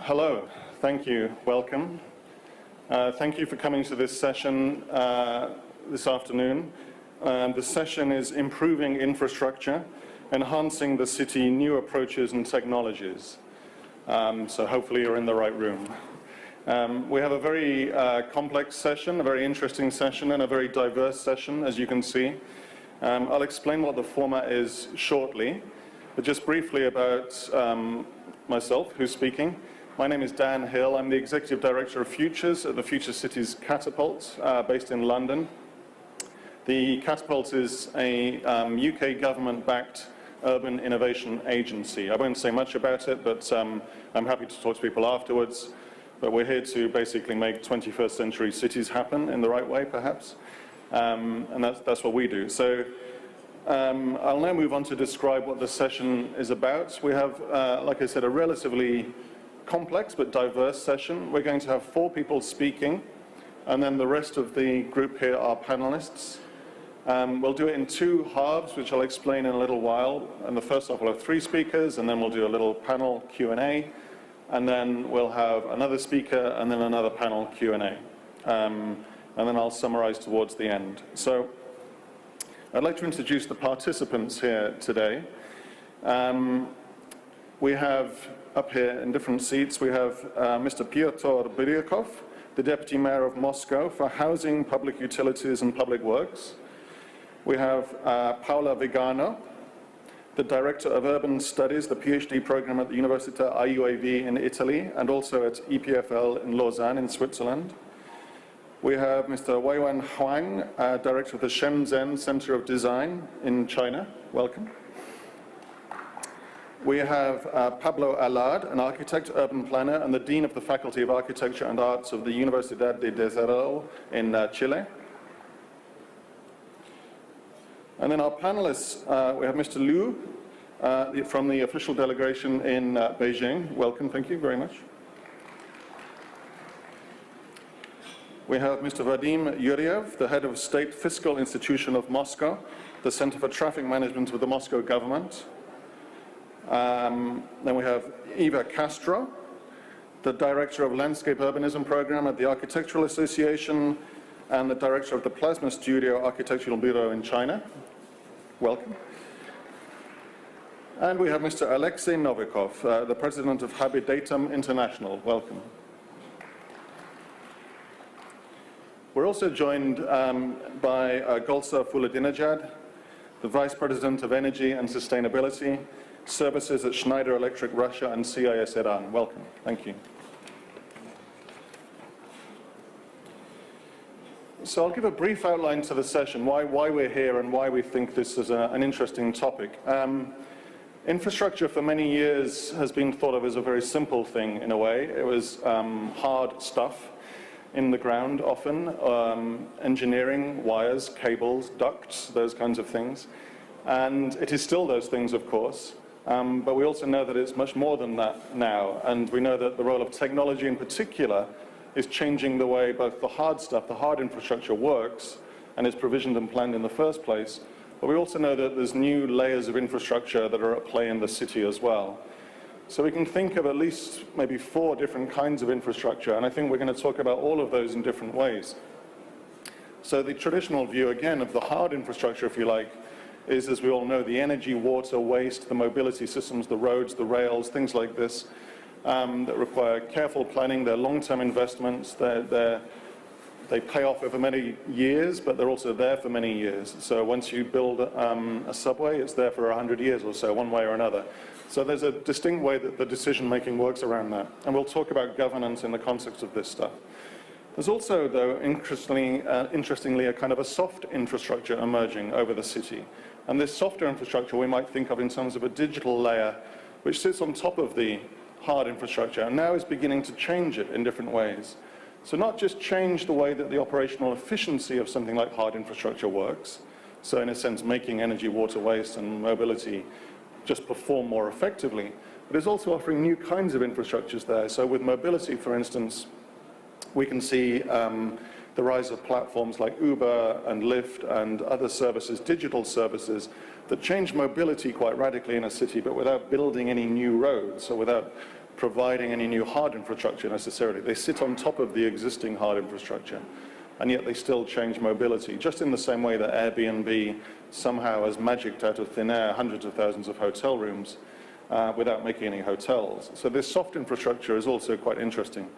Hello, thank you, welcome. Thank you for coming to this session this afternoon. The session is Improving Infrastructure, Enhancing the City, New Approaches and Technologies. So hopefully you're in the right room. We have a very complex session, a very interesting session, and a very diverse session, as you can see. I'll explain what the format is shortly, but just briefly about myself, who's speaking. My name is Dan Hill. I'm the Executive Director of Futures at the Future Cities Catapult, based in London. The Catapult is a UK government-backed urban innovation agency. I won't say much about it, but I'm happy to talk to people afterwards. But we're here to basically make 21st century cities happen in the right way, perhaps. And that's what we do. So I'll now move on to describe what the session is about. We have, like I said, a relatively complex but diverse session. We're going to have 4 people speaking, and then the rest of the group here are panelists. We'll do it in 2 halves, which I'll explain in a little while. And the first half will have 3 speakers, and then we'll do a little panel Q&A, and then we'll have another speaker, and then another panel Q&A. And then I'll summarize towards the end. So I'd like to introduce the participants here today. We have up here in different seats, we have Mr. Pyotr Buryakov, the Deputy Mayor of Moscow for Housing, Public Utilities and Public Works. We have Paola Vigano, the Director of Urban Studies, the PhD program at the Università IUAV in Italy, and also at EPFL in Lausanne in Switzerland. We have Mr. Weiwen Huang, Director of the Shenzhen Center of Design in China. Welcome. We have Pablo Alard, an architect, urban planner, and the Dean of the Faculty of Architecture and Arts of the Universidad de Desarrollo in Chile. And then our panelists, we have Mr. Liu from the official delegation in Beijing. Welcome, thank you very much. We have Mr. Vadim Yuryev, the head of State Fiscal Institution of Moscow, the Center for Traffic Management of the Moscow government. Then we have Eva Castro, the Director of Landscape Urbanism Program at the Architectural Association and the Director of the Plasma Studio Architectural Bureau in China. Welcome. And we have Mr. Alexei Novikov, the President of Habitatum International. Welcome. We're also joined by Golsa Fuladinejad, the Vice President of Energy and Sustainability Services at Schneider Electric Russia and CIS Iran. Welcome. Thank you. So I'll give a brief outline to the session, why we're here and why we think this is an interesting topic. Infrastructure for many years has been thought of as a very simple thing in a way. It was hard stuff in the ground often, engineering, wires, cables, ducts, those kinds of things. And it is still those things, of course. But we also know that it's much more than that now. And we know that the role of technology in particular is changing the way both the hard stuff, the hard infrastructure works and is provisioned and planned in the first place. But we also know that there's new layers of infrastructure that are at play in the city as well. So we can think of at least maybe 4 different kinds of infrastructure, and I think we're going to talk about all of those in different ways. So the traditional view, again, of the hard infrastructure, if you like, is, as we all know, the energy, water, waste, the mobility systems, the roads, the rails, things like this, that require careful planning. They're long-term investments. They pay off over many years, but they're also there for many years. So once you build a subway, it's there for 100 years or so, one way or another. So there's a distinct way that the decision-making works around that. And we'll talk about governance in the context of this stuff. There's also, though, interestingly, a kind of a soft infrastructure emerging over the city. And this softer infrastructure we might think of in terms of a digital layer, which sits on top of the hard infrastructure, and now is beginning to change it in different ways. So not just change the way that the operational efficiency of something like hard infrastructure works, so in a sense making energy, water, waste, and mobility just perform more effectively, but it's also offering new kinds of infrastructures there. So with mobility, for instance, we can see the rise of platforms like Uber and Lyft and other services, digital services, that change mobility quite radically in a city, but without building any new roads, or without providing any new hard infrastructure necessarily. They sit on top of the existing hard infrastructure, and yet they still change mobility, just in the same way that Airbnb somehow has magicked out of thin air hundreds of thousands of hotel rooms without making any hotels. So this soft infrastructure is also quite interesting.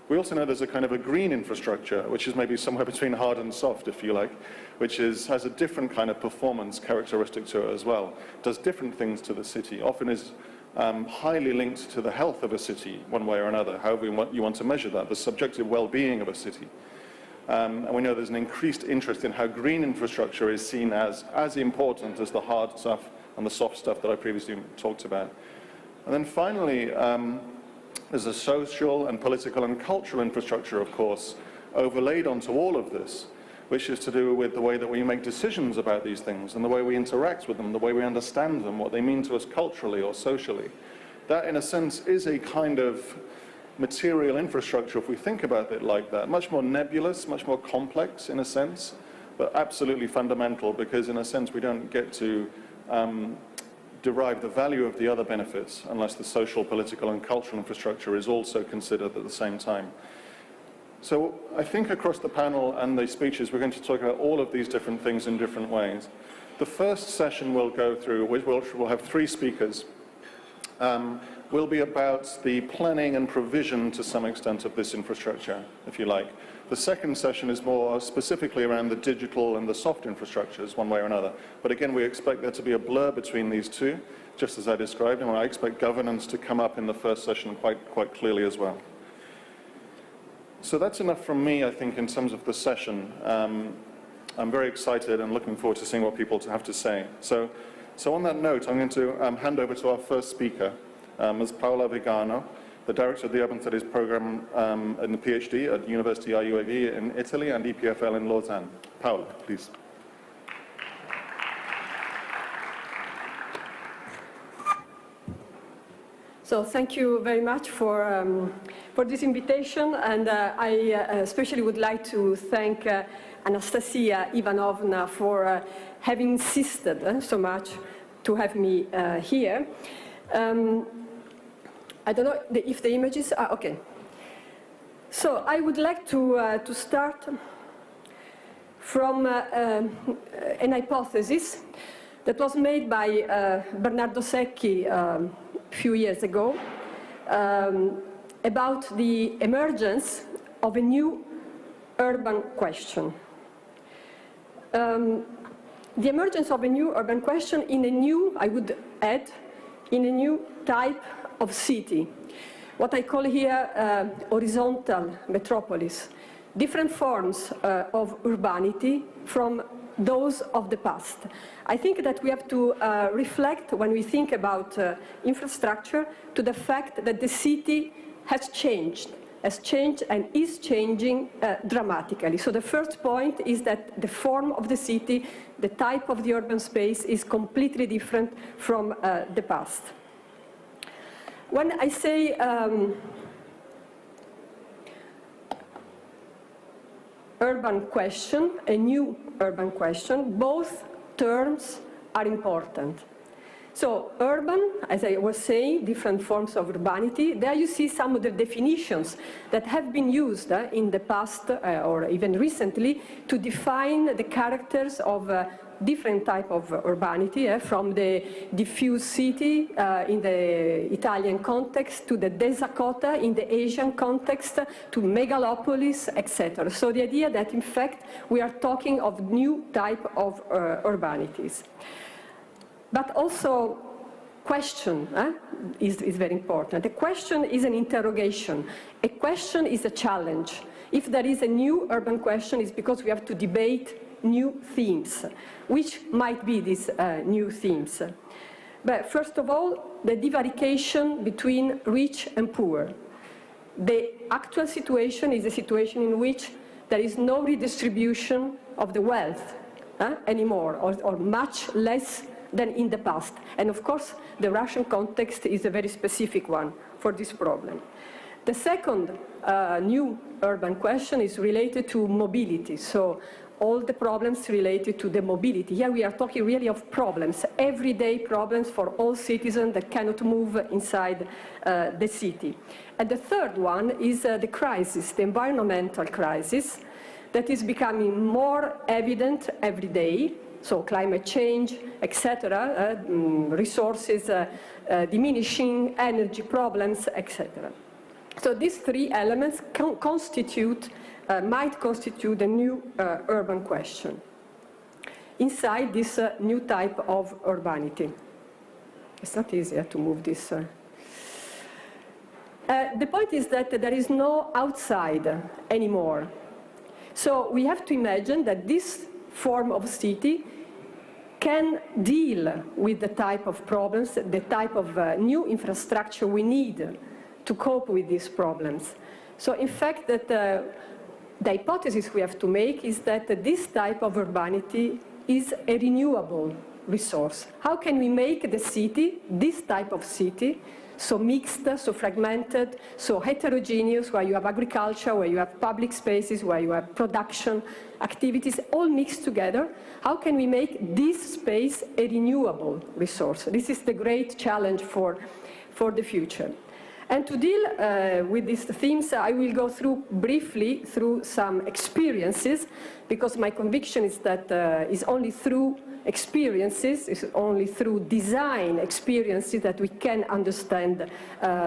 We also know there's a kind of a green infrastructure, which is maybe somewhere between hard and soft, if you like, which has a different kind of performance characteristic to it as well. Does different things to the city, often is highly linked to the health of a city, one way or another, however you want to measure that, the subjective well-being of a city. And we know there's an increased interest in how green infrastructure is seen as important as the hard stuff and the soft stuff that I previously talked about. And then finally, there's a social and political and cultural infrastructure, of course, overlaid onto all of this, which is to do with the way that we make decisions about these things and the way we interact with them, the way we understand them, what they mean to us culturally or socially. That, in a sense, is a kind of material infrastructure, if we think about it like that. Much more nebulous, much more complex, in a sense, but absolutely fundamental, because, in a sense, we don't get to derive the value of the other benefits unless the social, political, and cultural infrastructure is also considered at the same time. So I think across the panel and the speeches, we're going to talk about all of these different things in different ways. The first session we'll go through, which we'll have 3 speakers, will be about the planning and provision, to some extent, of this infrastructure, if you like. The second session is more specifically around the digital and the soft infrastructures, one way or another. But again, we expect there to be a blur between these two, just as I described, and I expect governance to come up in the first session quite clearly as well. So that's enough from me, I think, in terms of the session. I'm very excited and looking forward to seeing what people have to say. So on that note, I'm going to hand over to our first speaker, Ms. Paola Vigano, the Director of the Urban Studies Program in the PhD at University IUAV in Italy and EPFL in Lausanne. Paola, please. So thank you very much for this invitation, and I especially would like to thank Anastasia Ivanovna for having insisted so much to have me here. I don't know if the images are okay. So I would like to start from an hypothesis that was made by Bernardo Secchi a few years ago about the emergence of a new urban question. The emergence of a new urban question in a new, I would add, in a new type of city, what I call here horizontal metropolis, different forms of urbanity from those of the past. I think that we have to reflect, when we think about infrastructure, to the fact that the city has changed and is changing dramatically. So the first point is that the form of the city, the type of the urban space is completely different from the past. When I say urban question, a new urban question, both terms are important. So urban, as I was saying, different forms of urbanity. There you see some of the definitions that have been used in the past or even recently to define the characters of different type of urbanity, from the diffuse city in the Italian context to the Desakota in the Asian context to megalopolis, etc. So the idea that in fact we are talking of new type of urbanities. But also question is very important. A question is an interrogation. A question is a challenge. If there is a new urban question, it's because we have to debate new themes. Which might be these new themes? But first of all, the divarication between rich and poor. The actual situation is a situation in which there is no redistribution of the wealth anymore, or much less than in the past. And of course, the Russian context is a very specific one for this problem. The second new urban question is related to mobility. So all the problems related to the mobility. Here we are talking really of problems, everyday problems for all citizens that cannot move inside the city. And the third one is the crisis, the environmental crisis, that is becoming more evident every day. So climate change, etc., resources diminishing, energy problems, etc. So these three elements might constitute a new urban question inside this new type of urbanity. It's not easy to move this. The point is that there is no outside anymore. So we have to imagine that this form of city can deal with the type of problems, the type of new infrastructure we need to cope with these problems. So in fact, that the hypothesis we have to make is that this type of urbanity is a renewable resource. How can we make the city, this type of city, so mixed, so fragmented, so heterogeneous, where you have agriculture, where you have public spaces, where you have production activities, all mixed together? How can we make this space a renewable resource? This is the great challenge for the future. And to deal with these themes, I will go briefly through some experiences, because my conviction is that it's only through experiences, it's only through design experiences that we can understand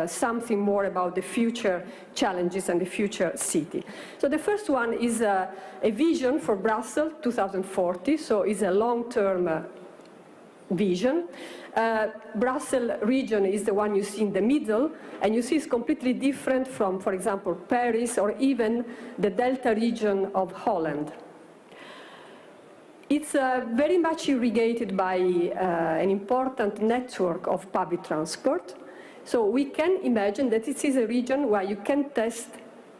something more about the future challenges and the future city. So the first one is a vision for Brussels 2040, so it's a long-term vision. Brussels region is the one you see in the middle, and you see it's completely different from, for example, Paris or even the Delta region of Holland. It's very much irrigated by an important network of public transport. So we can imagine that this is a region where you can test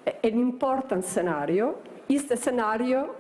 an important scenario, is the scenario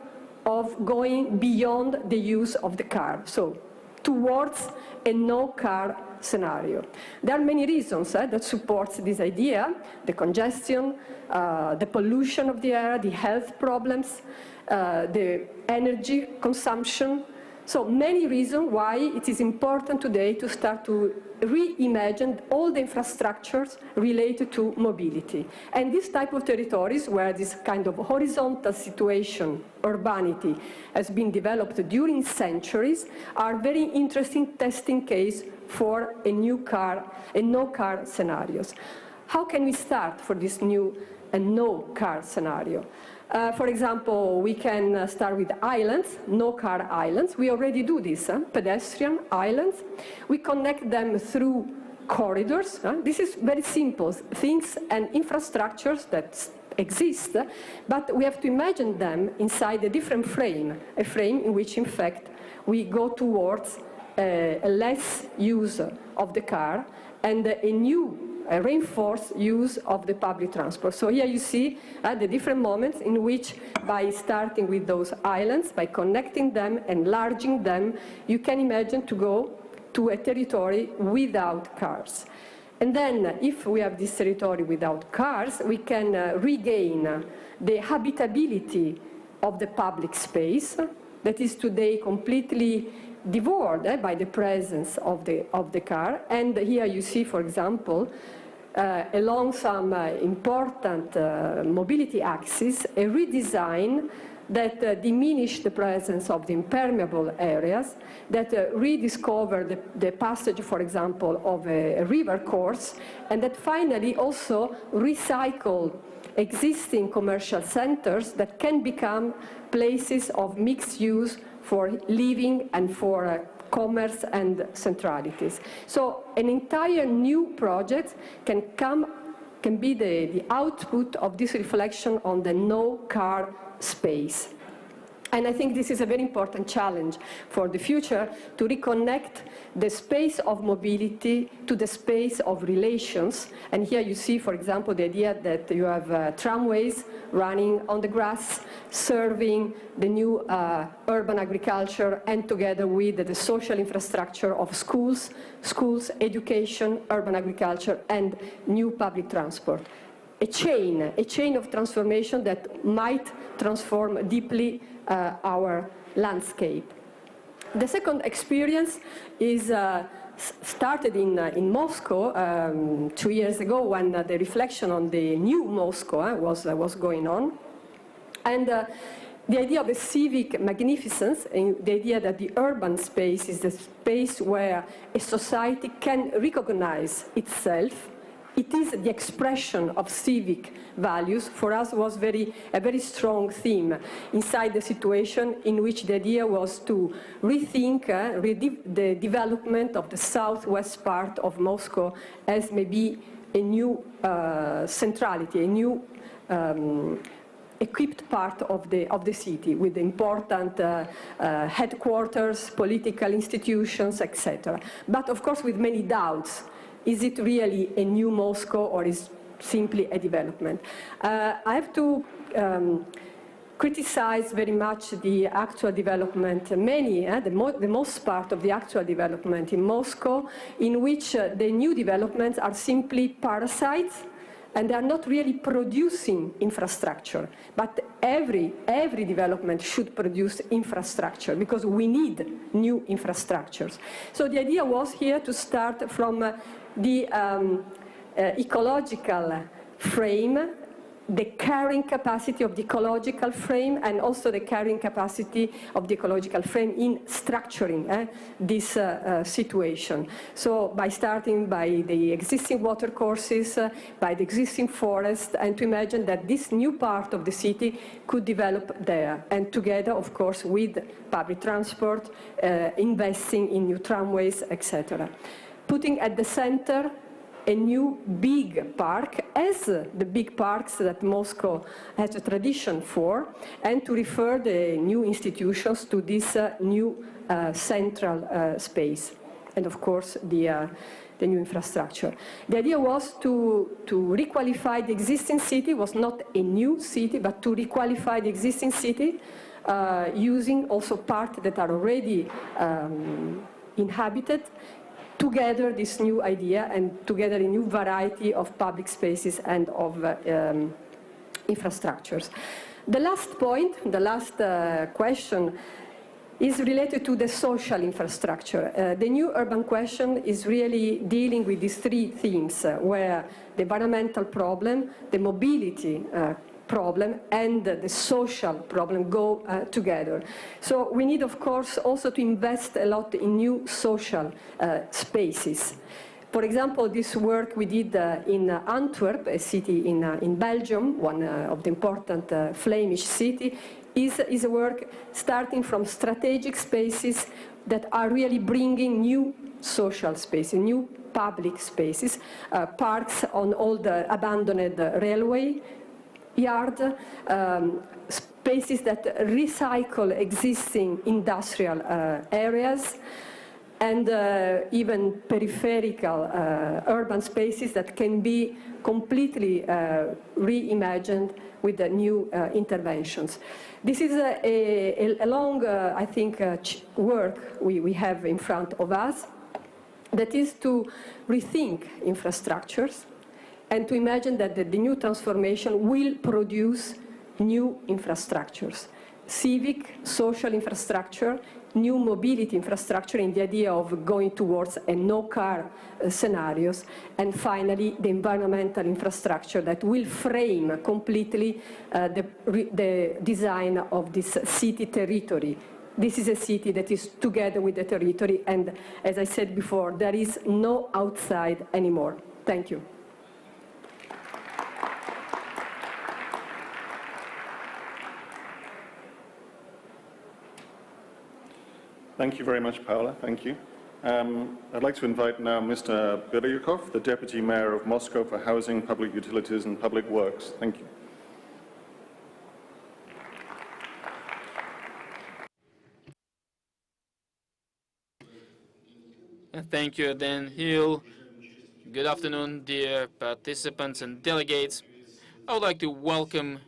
of going beyond the use of the car, so towards a no-car scenario. There are many reasons that support this idea: the congestion, the pollution of the air, the health problems, the energy consumption. So many reasons why it is important today to start to reimagine all the infrastructures related to mobility. And this type of territories where this kind of horizontal situation, urbanity, has been developed during centuries are very interesting testing case for a no-car scenarios. How can we start for this new no-car scenario? For example, we can start with islands, no-car islands. We already do this, pedestrian islands. We connect them through corridors. This is very simple things and infrastructures that exist, but we have to imagine them inside a different frame, a frame in which, in fact, we go towards a less use of the car and a new reinforced use of the public transport. So here you see the different moments in which, by starting with those islands, by connecting them, enlarging them, you can imagine to go to a territory without cars. And then, if we have this territory without cars, we can regain the habitability of the public space that is today completely devoured by the presence of the car. And here you see, for example, along some important mobility axes, a redesign that diminish the presence of the impermeable areas, that rediscover the passage, for example, of a river course, and that finally also recycle existing commercial centers that can become places of mixed use for living and for commerce and centralities. So an entire new project can be the output of this reflection on the no-car space. And I think this is a very important challenge for the future, to reconnect the space of mobility to the space of relations. And here you see, for example, the idea that you have tramways running on the grass, serving the new urban agriculture, and together with the social infrastructure of schools, education, urban agriculture, and new public transport. a chain of transformation that might transform deeply our landscape. The second experience is started in Moscow 2 years ago when the reflection on the new Moscow was going on. And the idea of a civic magnificence, and the idea that the urban space is the space where a society can recognize itself, it is the expression of civic values, for us was a very strong theme inside the situation in which the idea was to rethink the development of the southwest part of Moscow as maybe a new centrality, a new equipped part of the city with important headquarters, political institutions, etc. But of course with many doubts. Is it really a new Moscow or is simply a development? I have to criticize very much the actual development, the most part of the actual development in Moscow, in which the new developments are simply parasites and they are not really producing infrastructure. But every development should produce infrastructure because we need new infrastructures. So the idea was here to start from the ecological frame, the carrying capacity of the ecological frame, and also the carrying capacity of the ecological frame in structuring this situation. So by starting by the existing water courses, by the existing forest, and to imagine that this new part of the city could develop there, and together, of course, with public transport, investing in new tramways, etc. Putting at the center a new big park, as the big parks that Moscow has a tradition for, and to refer the new institutions to this new central space, and of course the new infrastructure. The idea was to requalify the existing city, was not a new city, but to requalify the existing city, using also parts that are already inhabited, together this new idea and together a new variety of public spaces and of infrastructures. The last point, the last question is related to the social infrastructure. The new urban question is really dealing with these three themes where the environmental problem, the mobility problem and the social problem go together. So we need, of course, also to invest a lot in new social spaces. For example, this work we did in Antwerp, a city in Belgium, one of the important Flemish city, is a work starting from strategic spaces that are really bringing new social spaces, new public spaces, parks on all the abandoned railway yard, spaces that recycle existing industrial areas, and even peripheral urban spaces that can be completely reimagined with the new interventions. This is a long, I think, work we have in front of us, that is to rethink infrastructures, and to imagine that the new transformation will produce new infrastructures, civic, social infrastructure, new mobility infrastructure in the idea of going towards a no-car scenarios, and finally the environmental infrastructure that will frame completely the design of this city territory. This is a city that is together with the territory, and as I said before, there is no outside anymore. Thank you. Thank you very much, Paola. Thank you. I'd like to invite now Mr. Biryukov, the Deputy Mayor of Moscow for Housing, Public Utilities and Public Works. Thank you. Thank you, Dan Hill. Good afternoon, dear participants and delegates. I would like to welcome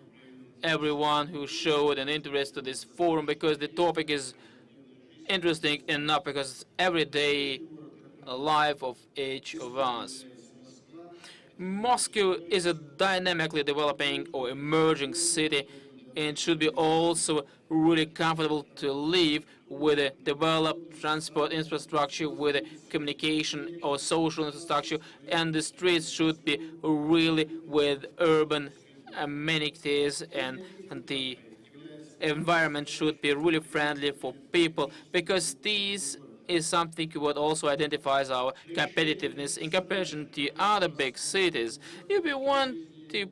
everyone who showed an interest to this forum because the topic is interesting enough, because it's everyday life of each of us. Moscow is a dynamically developing or emerging city, and should be also really comfortable to live with a developed transport infrastructure, with a communication or social infrastructure, and the streets should be really with urban amenities, and the environment should be really friendly for people, because this is something what also identifies our competitiveness in comparison to other big cities. If we want to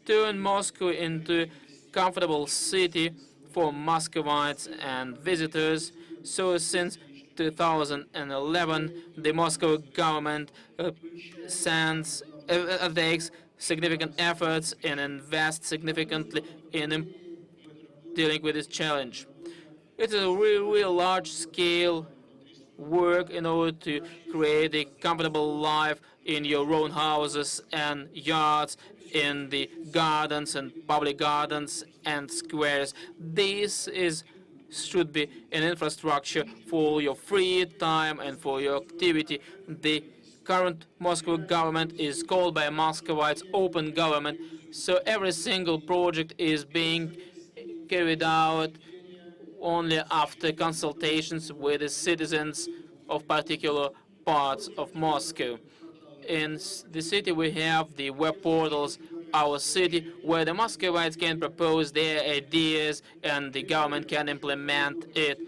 turn Moscow into a comfortable city for Muscovites and visitors, so since 2011, the Moscow government takes significant efforts and invests significantly in dealing with this challenge. It's a really large-scale work in order to create a comfortable life in your own houses and yards, in the gardens and public gardens and squares. This should be an infrastructure for your free time and for your activity. The current Moscow government is called by Muscovites open government, so every single project is being carried out only after consultations with the citizens of particular parts of Moscow. In the city, we have the web portals, Our City, where the Muscovites can propose their ideas and the government can implement it.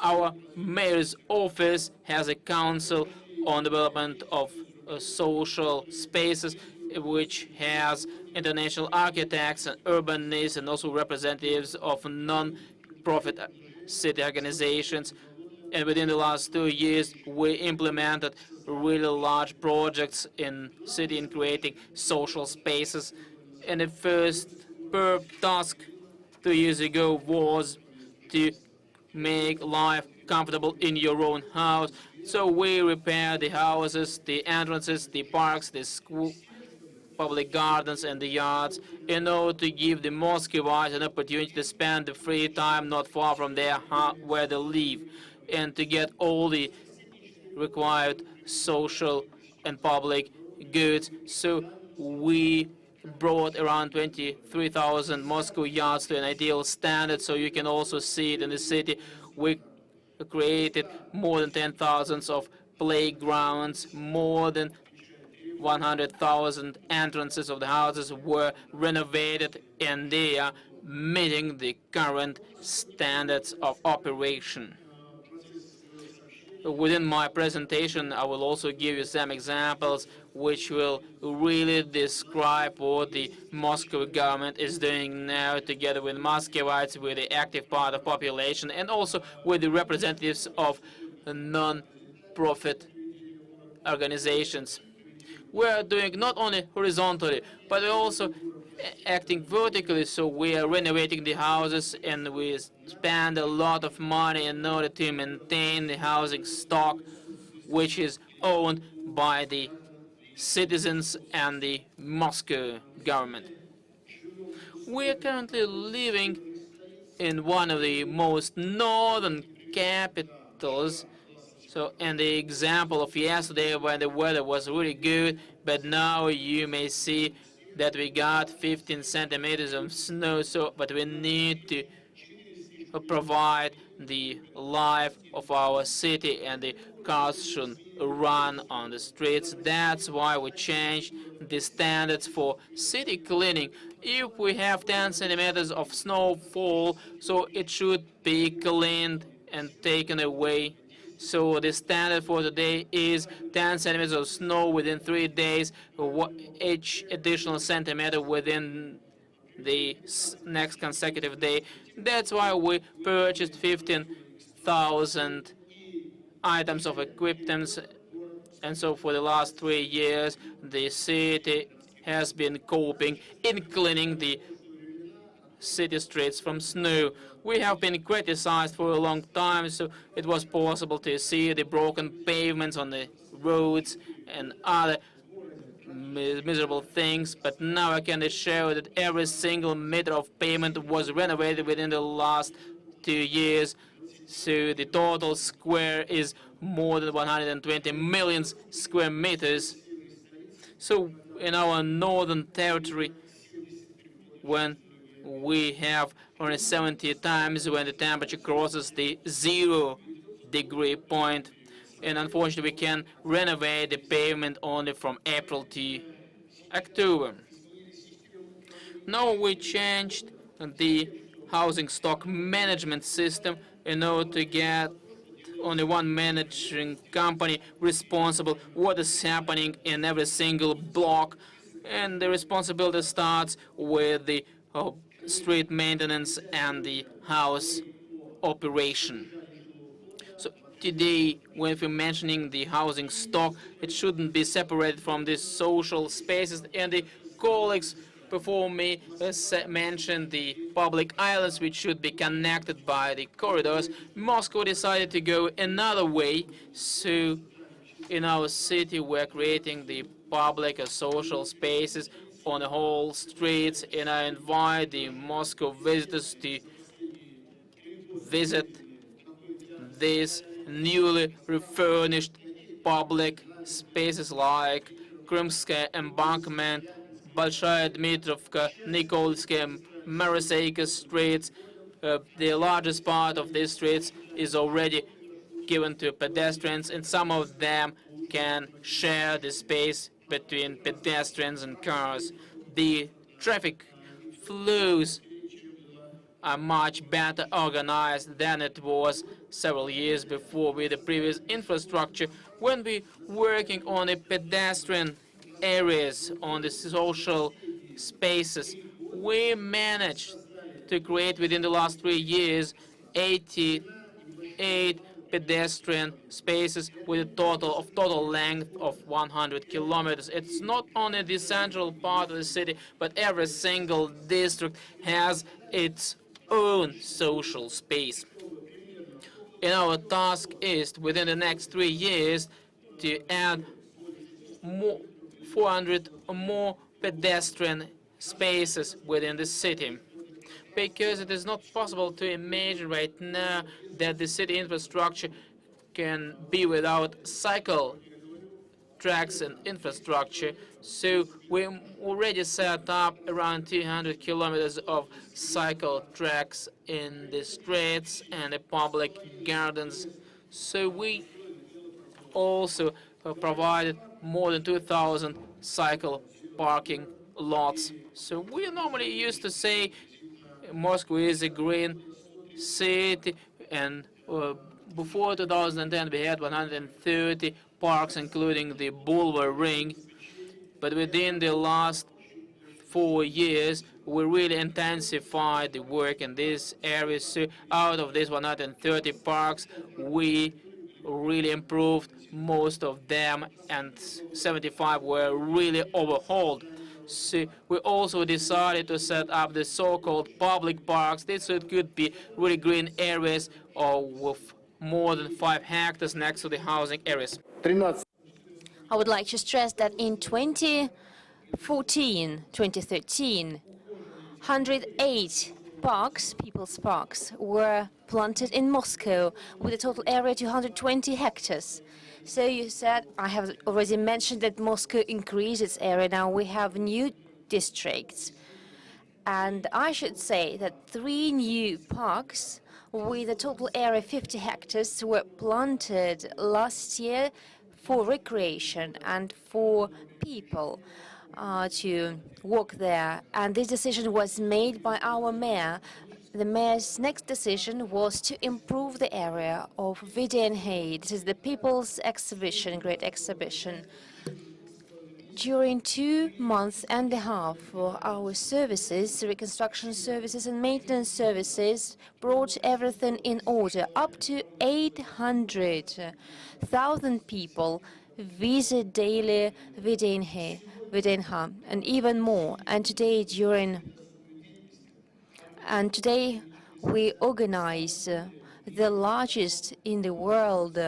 Our mayor's office has a council on development of social spaces, which has international architects and urbanists and also representatives of non-profit city organizations. And within the last 2 years, we implemented really large projects in city in creating social spaces. And the first task 2 years ago was to make life comfortable in your own house. So we repair the houses, the entrances, the parks, the school, public gardens and the yards in order to give the Muscovites an opportunity to spend the free time not far from their where they live, and to get all the required social and public goods. So we brought around 23,000 Moscow yards to an ideal standard, so you can also see it in the city. We created more than 10,000 of playgrounds, more than 100,000 entrances of the houses were renovated, and they are meeting the current standards of operation. Within my presentation, I will also give you some examples which will really describe what the Moscow government is doing now together with Muscovites, with the active part of population, and also with the representatives of non-profit organizations. We are doing not only horizontally, but we're also acting vertically. So we are renovating the houses, and we spend a lot of money in order to maintain the housing stock, which is owned by the citizens and the Moscow government. We are currently living in one of the most northern capitals. So, and the example of yesterday when the weather was really good, but now you may see that we got 15 centimeters of snow. So, but we need to provide the life of our city, and the cars should run on the streets. That's why we changed the standards for city cleaning. If we have 10 centimeters of snowfall, so it should be cleaned and taken away. So the standard for today is 10 centimeters of snow within 3 days, each additional centimeter within the next consecutive day. That's why we purchased 15,000 items of equipment. And so for the last 3 years, the city has been coping in cleaning the city streets from snow. We have been criticized for a long time, so it was possible to see the broken pavements on the roads and other miserable things, but now I can assure that every single meter of pavement was renovated within the last 2 years. So the total square is more than 120 million square meters. So in our northern territory, when we have only 70 times when the temperature crosses the 0-degree point, and unfortunately we can renovate the pavement only from April to October. Now we changed the housing stock management system in order to get only one managing company responsible what is happening in every single block, and the responsibility starts with the street maintenance and the house operation. So today, when we're mentioning the housing stock, it shouldn't be separated from the social spaces, and the colleagues before me mentioned the public islands which should be connected by the corridors. Moscow decided to go another way, so in our city we're creating the public or social spaces on the whole streets, and I invite the Moscow visitors to visit these newly refurnished public spaces like Krymskaya Embankment, Большая Dmitrovka, Nikolskaya, Maraseyka streets. The largest part of these streets is already given to pedestrians, and some of them can share the space between pedestrians and cars. The traffic flows are much better organized than it was several years before with the previous infrastructure. When we working on the pedestrian areas, on the social spaces, we managed to create within the last 3 years 88 pedestrian spaces with a total length of 100 kilometers. It's not only the central part of the city, but every single district has its own social space. And our task is within the next 3 years to add 400 more pedestrian spaces within the city, because it is not possible to imagine right now that the city infrastructure can be without cycle tracks and infrastructure. So we already set up around 200 kilometers of cycle tracks in the streets and the public gardens. So we also provided more than 2,000 cycle parking lots. So we normally used to say Moscow is a green city, and before 2010 we had 130 parks, including the Boulevard Ring. But within the last 4 years, we really intensified the work in this area. So out of these 130 parks, we really improved most of them, and 75 were really overhauled. So we also decided to set up the so-called public parks. This could be really green areas with more than 5 hectares next to the housing areas. I would like to stress that in 2013, 108 parks, people's parks, were planted in Moscow with a total area of 220 hectares. So you said, I have already mentioned that Moscow increased its area. Now we have new districts. And I should say that 3 new parks with a total area of 50 hectares were planted last year for recreation and for people to walk there. And this decision was made by our mayor. The mayor's next decision was to improve the area of VDNH. This is the People's Exhibition, Great Exhibition. During 2.5 months, our services, reconstruction services and maintenance services, brought everything in order. Up to 800,000 people visit daily VDNH, and even more. And today we organize the largest in the world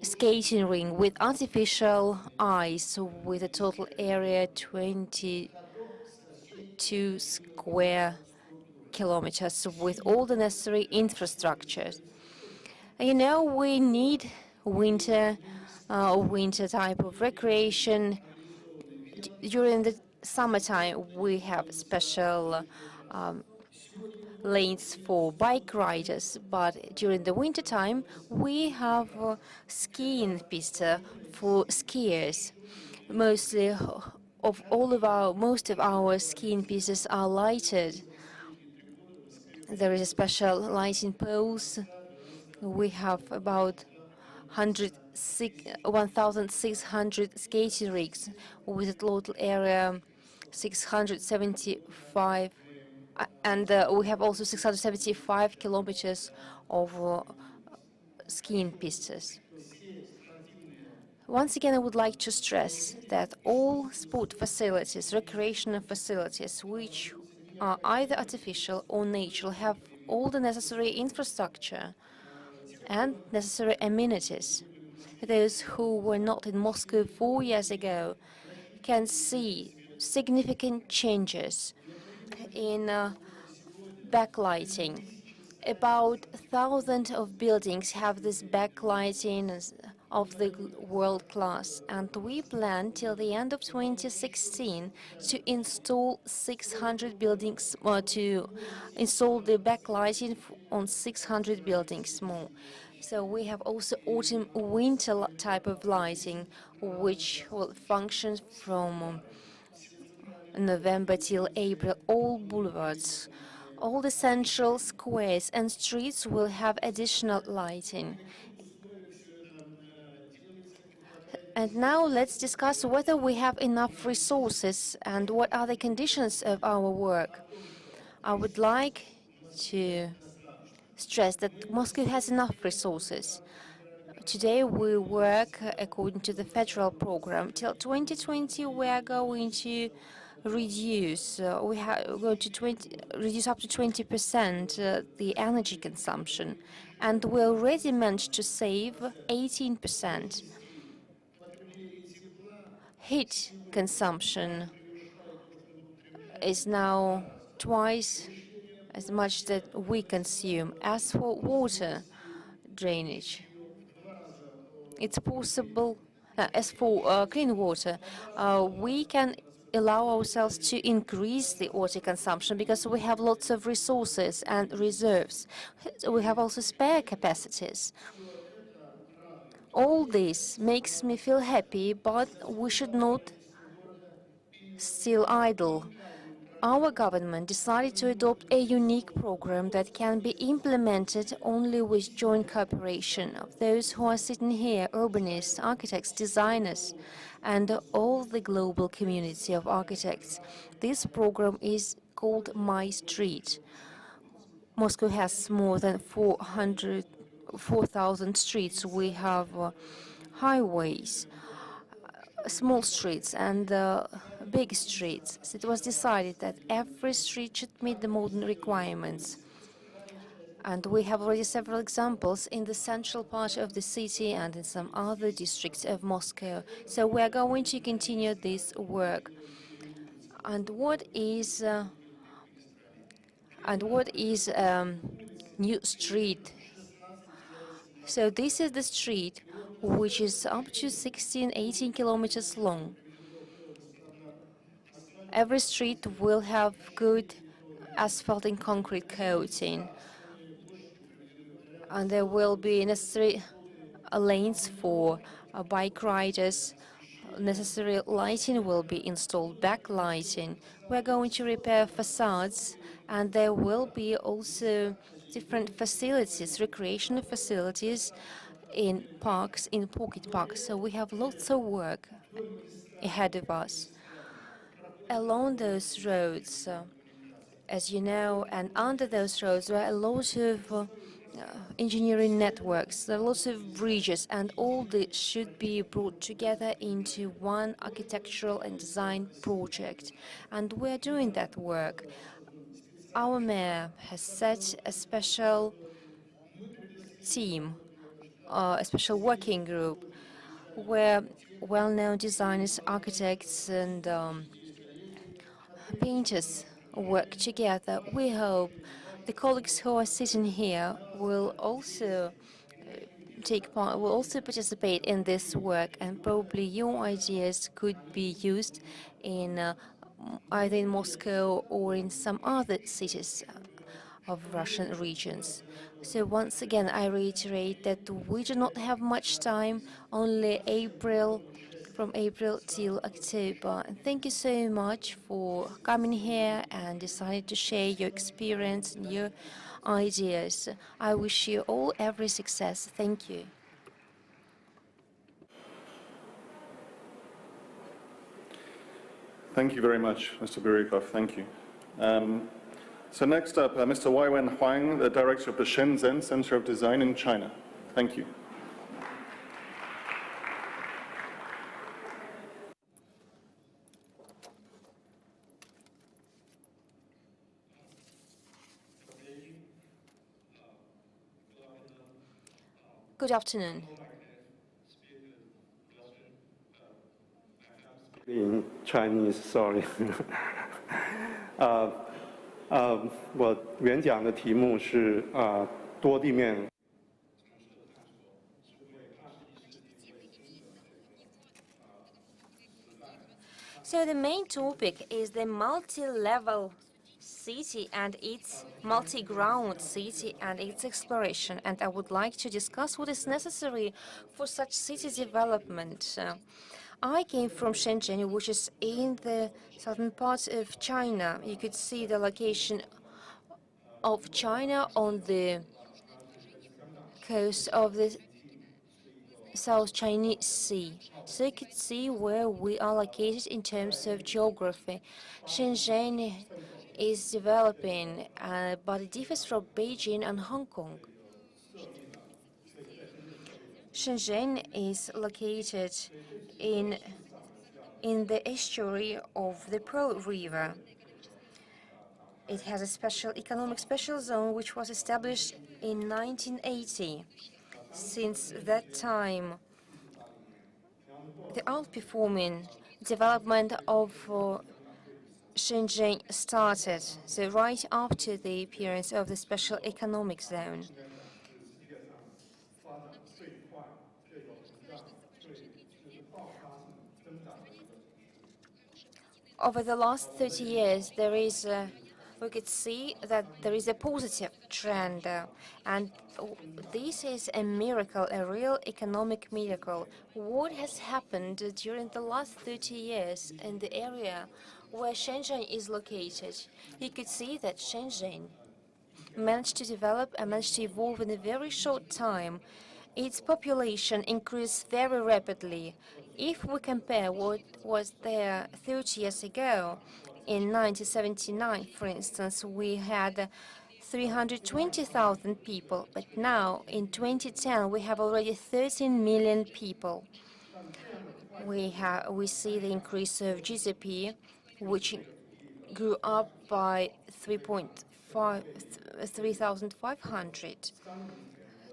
skating ring with artificial ice, with a total area 22 square kilometers, with all the necessary infrastructure. You know, we need winter type of recreation during the summertime, we have special lanes for bike riders, but during the winter time, we have skiing pista for skiers. Mostly most of our skiing pistas are lighted. There is a special lighting poles. We have about 1,600 skating rinks with a total area 675, and we have also 675 kilometers of skiing pistas. Once again, I would like to stress that all sport facilities, recreational facilities, which are either artificial or natural, have all the necessary infrastructure and necessary amenities. Those who were not in Moscow 4 years ago can see significant changes in backlighting. About 1,000 of buildings have this backlighting of the world class, and we plan till the end of 2016 to install 600 buildings, to install the backlighting on 600 buildings more. So we have also autumn-winter type of lighting, which will function from November till April. All boulevards, all the central squares and streets will have additional lighting. And now let's discuss whether we have enough resources and what are the conditions of our work. I would like to stress that Moscow has enough resources. Today we work according to the federal program. Till 2020 we are going to reduce, reduce up to 20% the energy consumption, and we already managed to save 18%. Heat consumption is now twice as much that we consume. As for water drainage, it's possible. As for clean water, we can allow ourselves to increase the water consumption because we have lots of resources and reserves. We have also spare capacities. All this makes me feel happy, but we should not still idle. Our government decided to adopt a unique program that can be implemented only with joint cooperation of those who are sitting here, urbanists, architects, designers, and all the global community of architects. This program is called My Street. Moscow has more than 4,000 streets. We have highways, small streets, and big streets. So it was decided that every street should meet the modern requirements. And we have already several examples in the central part of the city and in some other districts of Moscow. So we are going to continue this work. And what is new street? So this is the street which is up to 18 kilometers long. Every street will have good asphalt and concrete coating, and there will be necessary lanes for bike riders. Necessary lighting will be installed, backlighting. We're going to repair facades, and there will be also different facilities, recreational facilities in parks, in pocket parks. So we have lots of work ahead of us. Along those roads, as you know, and under those roads, there are a lot of engineering networks, there are lots of bridges, and all this should be brought together into one architectural and design project. And we're doing that work. Our mayor has set a special team, a special working group, where well-known designers, architects, and painters work together. We hope the colleagues who are sitting here will also will also participate in this work, and probably your ideas could be used in either in Moscow or in some other cities of Russian regions. So once again, I reiterate that we do not have much time, only from April till October. And thank you so much for coming here and deciding to share your experience and your ideas. I wish you all every success. Thank you. Thank you very much, Mr. Buryakov. Thank you. So next up, Mr. Waiwen Huang, the director of the Shenzhen Center of Design in China. Thank you. Good afternoon. In Chinese, sorry. 我演讲的题目是多地面。So the main topic is the multi-level city and its multi-ground city and its exploration. And I would like to discuss what is necessary for such city development. I came from Shenzhen, which is in the southern part of China. You could see the location of China on the coast of the South Chinese Sea. So you could see where we are located in terms of geography. Shenzhen is developing, but it differs from Beijing and Hong Kong. Shenzhen is located in the estuary of the Pearl River. It has a special economic special zone which was established in 1980. Since that time, the outperforming development of Shenzhen started, so right after the appearance of the special economic zone. Over the last 30 years, we could see that there is a positive trend, and this is a miracle, a real economic miracle. What has happened during the last 30 years in the area where Shenzhen is located? You could see that Shenzhen managed to develop and managed to evolve in a very short time. Its population increased very rapidly. If we compare what was there 30 years ago, in 1979, for instance, we had 320,000 people, but now in 2010 we have already 13 million people. We see the increase of GDP, which grew up by 3,500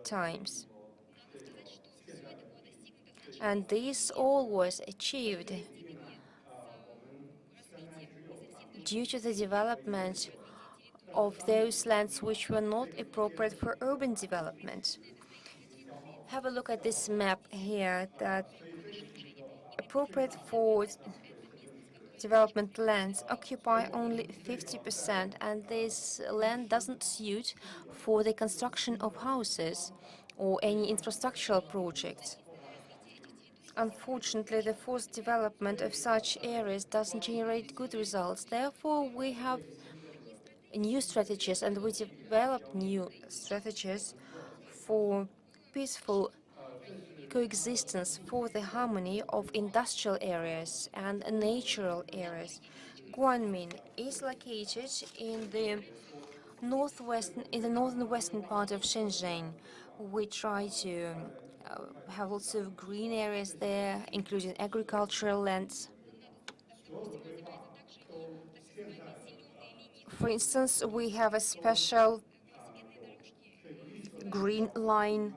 times. And this all was achieved due to the development of those lands which were not appropriate for urban development. Have a look at this map here, that appropriate for development lands occupy only 50%, and this land doesn't suit for the construction of houses or any infrastructural projects. Unfortunately, the forced development of such areas doesn't generate good results. Therefore, we have new strategies, and we develop new strategies for peaceful coexistence, for the harmony of industrial areas and natural areas. Guanmin is located in the northern western part of Shenzhen. We try to have lots of green areas there, including agricultural lands. For instance, we have a special green line,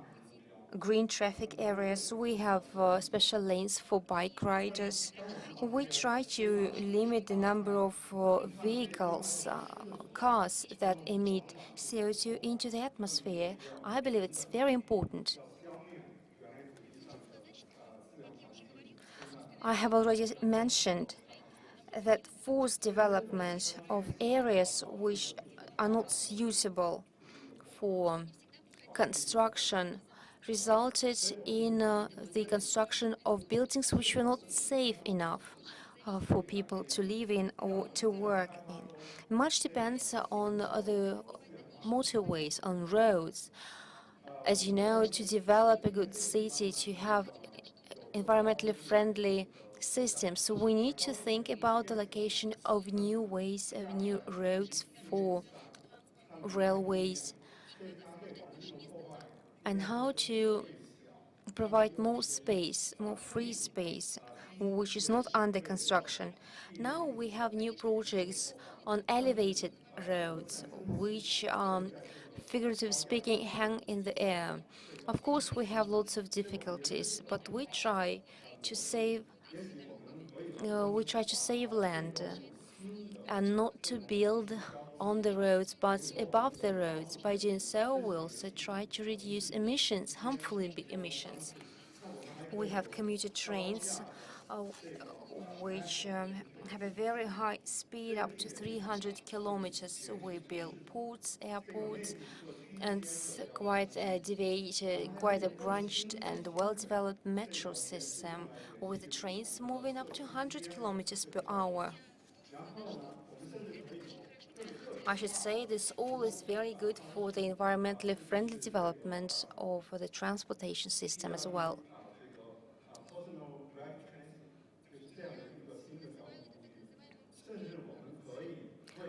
green traffic areas. We have special lanes for bike riders. We try to limit the number of vehicles, cars that emit CO2 into the atmosphere. I believe it's very important. I have already mentioned that forced development of areas which are not suitable for construction resulted in the construction of buildings which were not safe enough for people to live in or to work in. Much depends on the motorways, on roads. As you know, to develop a good city, to have environmentally friendly systems, so we need to think about the location of new ways, of new roads for railways, and how to provide more space, more free space, which is not under construction. Now we have new projects on elevated roads, which, figuratively speaking, hang in the air. Of course, we have lots of difficulties, but we try to save land and not to build on the roads, but above the roads. By doing so, we also try to reduce emissions, harmful emissions. We have commuter trains, which have a very high speed, up to 300 kilometers. We build ports, airports, and quite a branched and well-developed metro system, with the trains moving up to 100 kilometers per hour. I should say this all is very good for the environmentally friendly development of the transportation system as well.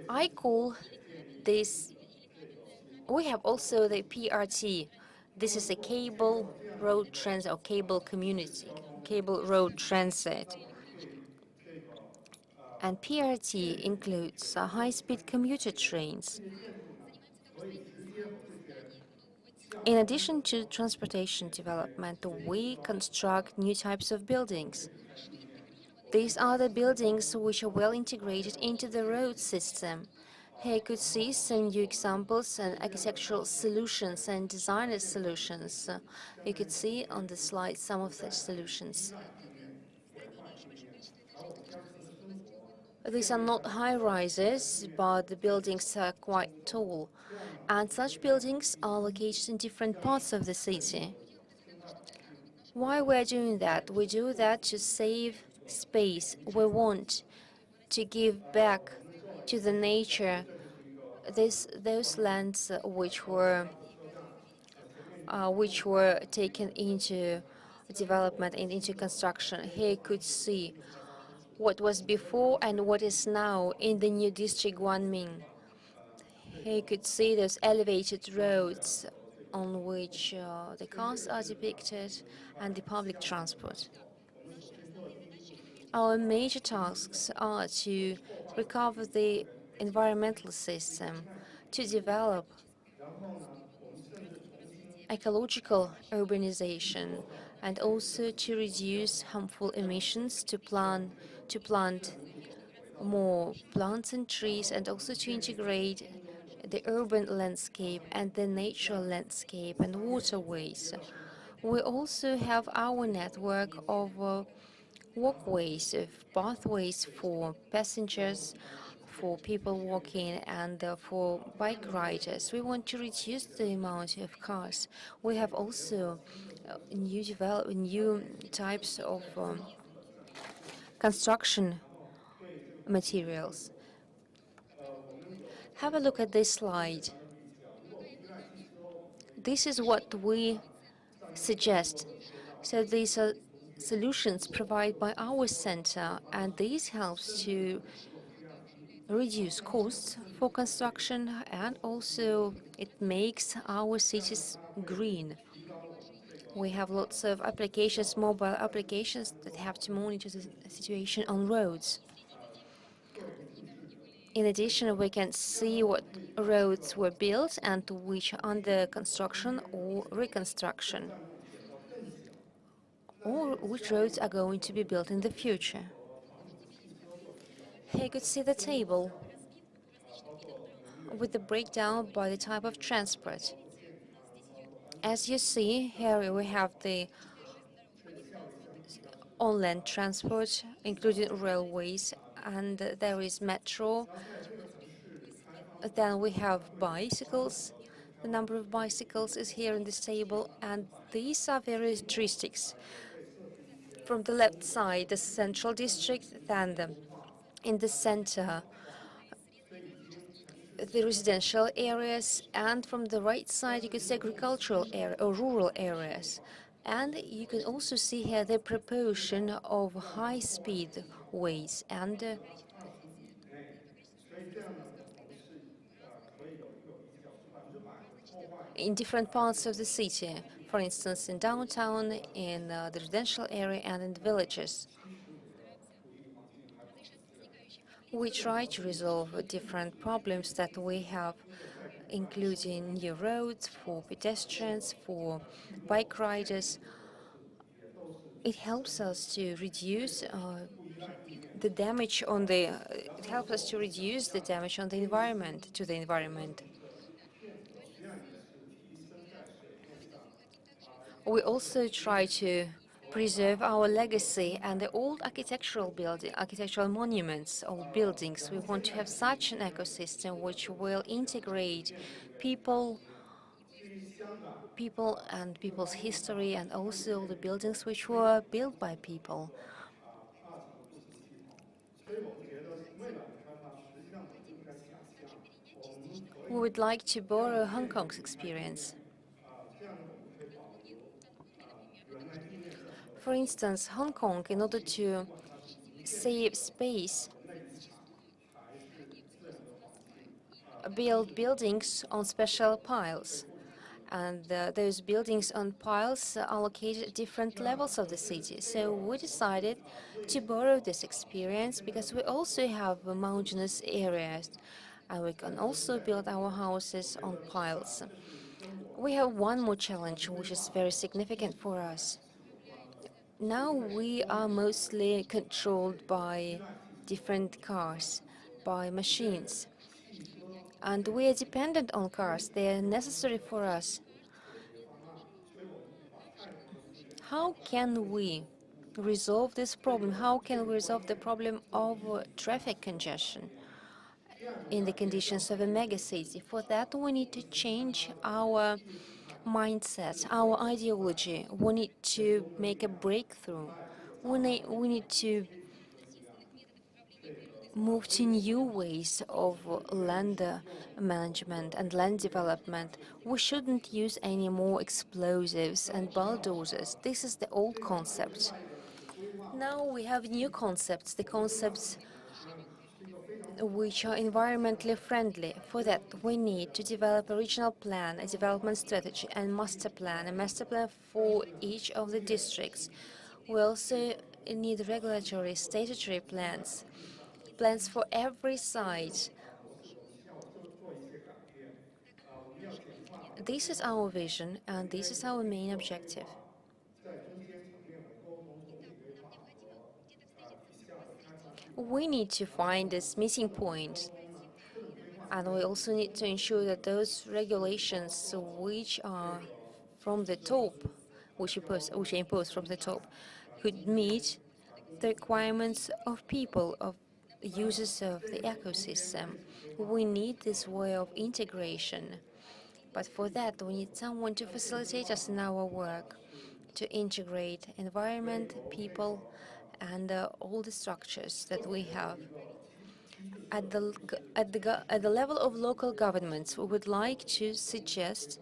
I call this, we have also the PRT. This is a cable road transit or cable community, cable road transit. And PRT includes high-speed commuter trains. In addition to transportation development, we construct new types of buildings. These are the buildings which are well integrated into the road system. Here you could see some new examples and architectural solutions and designer solutions. You could see on the slide some of such solutions. These are not high-rises, but the buildings are quite tall, and such buildings are located in different parts of the city. Why we're doing that? We do that to save space. We want to give back to the nature those lands which were taken into development and into construction. Here you could see what was before and what is now in the new District Guanming. Here you could see those elevated roads on which the cars are depicted and the public transport. Our major tasks are to recover the environmental system, to develop ecological urbanization, and also to reduce harmful emissions, to plant more plants and trees, and also to integrate the urban landscape and the natural landscape and waterways. We also have our network of walkways, of pathways for passengers, for people walking, and for bike riders. We want to reduce the amount of cars. We have also new types of construction materials. Have a look at this slide. This is what we suggest. So these are solutions provided by our center, and this helps to reduce costs for construction, and also it makes our cities green. We have lots of applications, mobile applications, that have to monitor the situation on roads. In addition, we can see what roads were built and which are under construction or reconstruction, or which roads are going to be built in the future. Here you could see the table with the breakdown by the type of transport. As you see, here we have the on land transport, including railways, and there is metro. Then we have bicycles. The number of bicycles is here in this table, and these are various districts. From the left side, the central district, then in the center, the residential areas, and from the right side, you could see agricultural area or rural areas. And you can also see here the proportion of high-speed ways and in different parts of the city, for instance, in downtown, in the residential area, and in the villages. We try to resolve different problems that we have, including new roads for pedestrians, for bike riders. It helps us to reduce the damage on the. It helps us to reduce the damage on the environment, to the environment. We also try to preserve our legacy and the old architectural monuments, old buildings. We want to have such an ecosystem which will integrate people, and people's history, and also the buildings which were built by people. We would like to borrow Hong Kong's experience. For instance, Hong Kong, in order to save space, build buildings on special piles. And those buildings on piles are located at different levels of the city. So we decided to borrow this experience because we also have mountainous areas, and we can also build our houses on piles. We have one more challenge, which is very significant for us. Now we are mostly controlled by different cars, by machines. And we are dependent on cars. They are necessary for us. How can we resolve this problem? How can we resolve the problem of traffic congestion in the conditions of a megacity? For that, we need to change our mindset, our ideology. We need to make a breakthrough. We need to move to new ways of land management and land development. We shouldn't use any more explosives and bulldozers. This is the old concept. Now we have new concepts, the concepts which are environmentally friendly. For that, we need to develop a regional plan, a development strategy, and a master plan for each of the districts. We also need regulatory statutory plans for every site. This is our vision, and this is our main objective. We need to find this meeting point, and we also need to ensure that those regulations which are from the top, which are imposed from the top, could meet the requirements of people, of users of the ecosystem. We need this way of integration, but for that we need someone to facilitate us in our work, to integrate environment, people, and all the structures that we have. At the level of local governments, we would like to suggest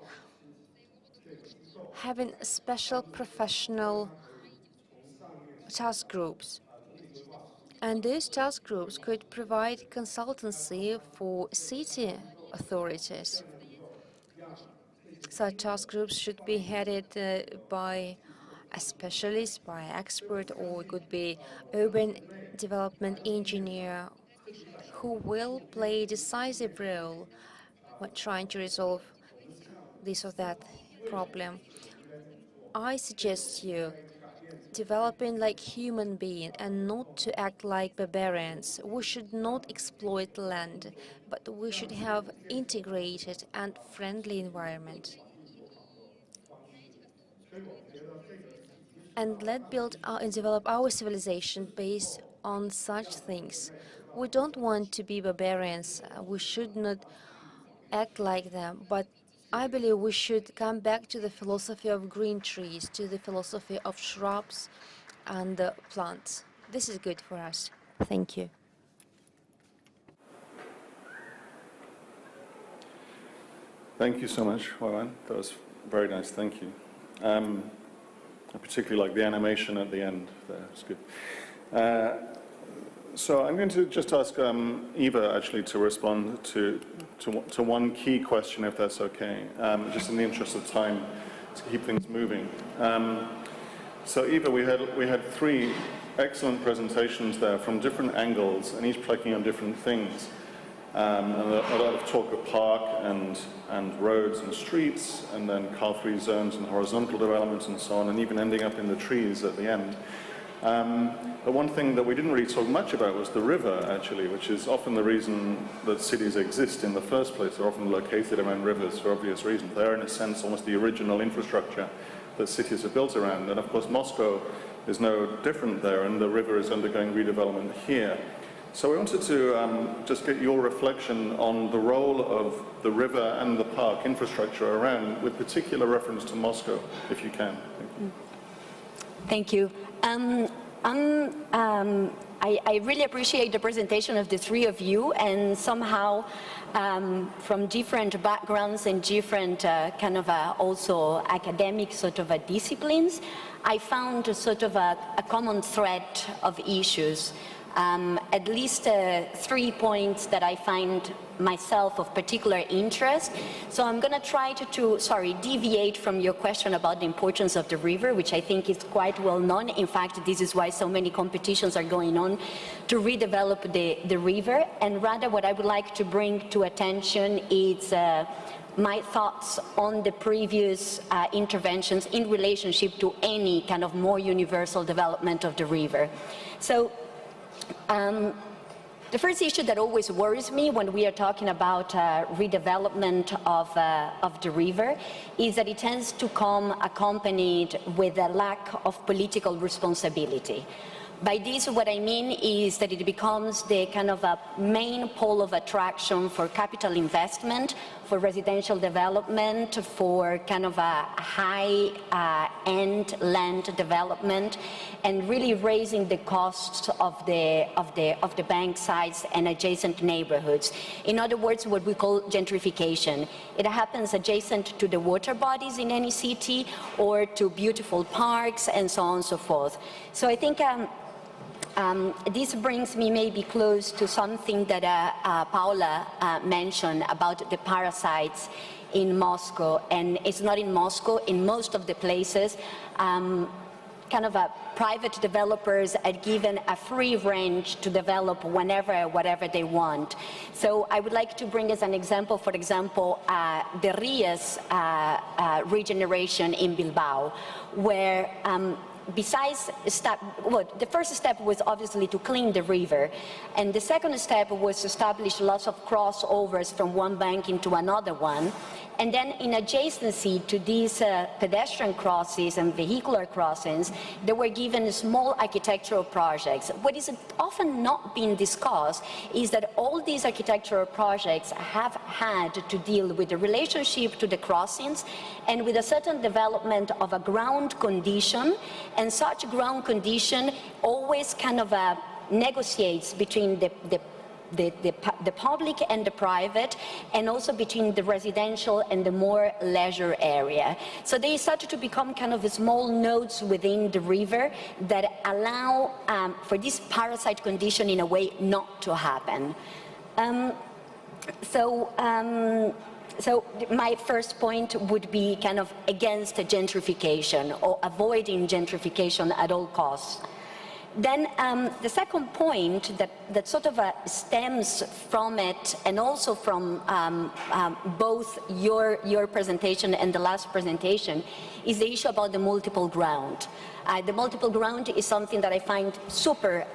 having special professional task groups. And those task groups could provide consultancy for city authorities. Such task groups should be headed by a specialist, by an expert, or it could be urban development engineer who will play a decisive role when trying to resolve this or that problem. I suggest you developing like human being and not to act like barbarians. We should not exploit land, but we should have integrated and friendly environment. and let's build and develop our civilization based on such things. We don't want to be barbarians. We should not act like them, but I believe we should come back to the philosophy of green trees, to the philosophy of shrubs and plants. This is good for us. Thank you. Thank you so much, Wawan. That was very nice, thank you. I particularly like the animation at the end there, it's good. So I'm going to just ask Eva actually to respond to one key question, if that's okay, just in the interest of time to keep things moving. So Eva, we had three excellent presentations there from different angles and each plugging on different things. And a lot of talk of park and roads and streets, and then car-free zones and horizontal developments and so on, and even ending up in the trees at the end. The one thing that we didn't really talk much about was the river, actually, which is often the reason that cities exist in the first place. They're often located around rivers for obvious reasons. They're, in a sense, almost the original infrastructure that cities are built around. And of course, Moscow is no different there, and the river is undergoing redevelopment here. So we wanted to just get your reflection on the role of the river and the park infrastructure around, with particular reference to Moscow, if you can. Thank you. I really appreciate the presentation of the three of you, and somehow from different backgrounds and different kind of also academic sort of disciplines, I found a sort of a common thread of issues. At least 3 points that I find myself of particular interest. So I'm going to try to deviate from your question about the importance of the river, which I think is quite well known. In fact, this is why so many competitions are going on to redevelop the river. And rather what I would like to bring to attention is my thoughts on the previous interventions in relationship to any kind of more universal development of the river. So the first issue that always worries me when we are talking about redevelopment of the river is that it tends to come accompanied with a lack of political responsibility. By this, what I mean is that it becomes the kind of a main pole of attraction for capital investment, for residential development, for kind of a high-end land development, and really raising the costs of the bank sites and adjacent neighborhoods. In other words, what we call gentrification. It happens adjacent to the water bodies in any city, or to beautiful parks, and so on and so forth. So I think this brings me maybe close to something that Paula mentioned about the parasites in Moscow. And it's not in Moscow, in most of the places, kind of private developers are given a free range to develop whatever they want. So I would like to bring as an example, for example, the Rias regeneration in Bilbao, where besides the first step was obviously to clean the river, and the second step was to establish lots of crossovers from one bank into another one. And then in adjacency to these pedestrian crossings and vehicular crossings, they were given small architectural projects. What is often not being discussed is that all these architectural projects have had to deal with the relationship to the crossings and with a certain development of a ground condition, and such ground condition always kind of negotiates between the public and the private, and also between the residential and the more leisure area. So they started to become kind of small nodes within the river that allow for this parasite condition in a way not to happen. So my first point would be kind of against gentrification, or avoiding gentrification at all costs. Then the second point that sort of stems from it, and also from both your presentation and the last presentation, is the issue about the multiple ground. The multiple ground is something that I find super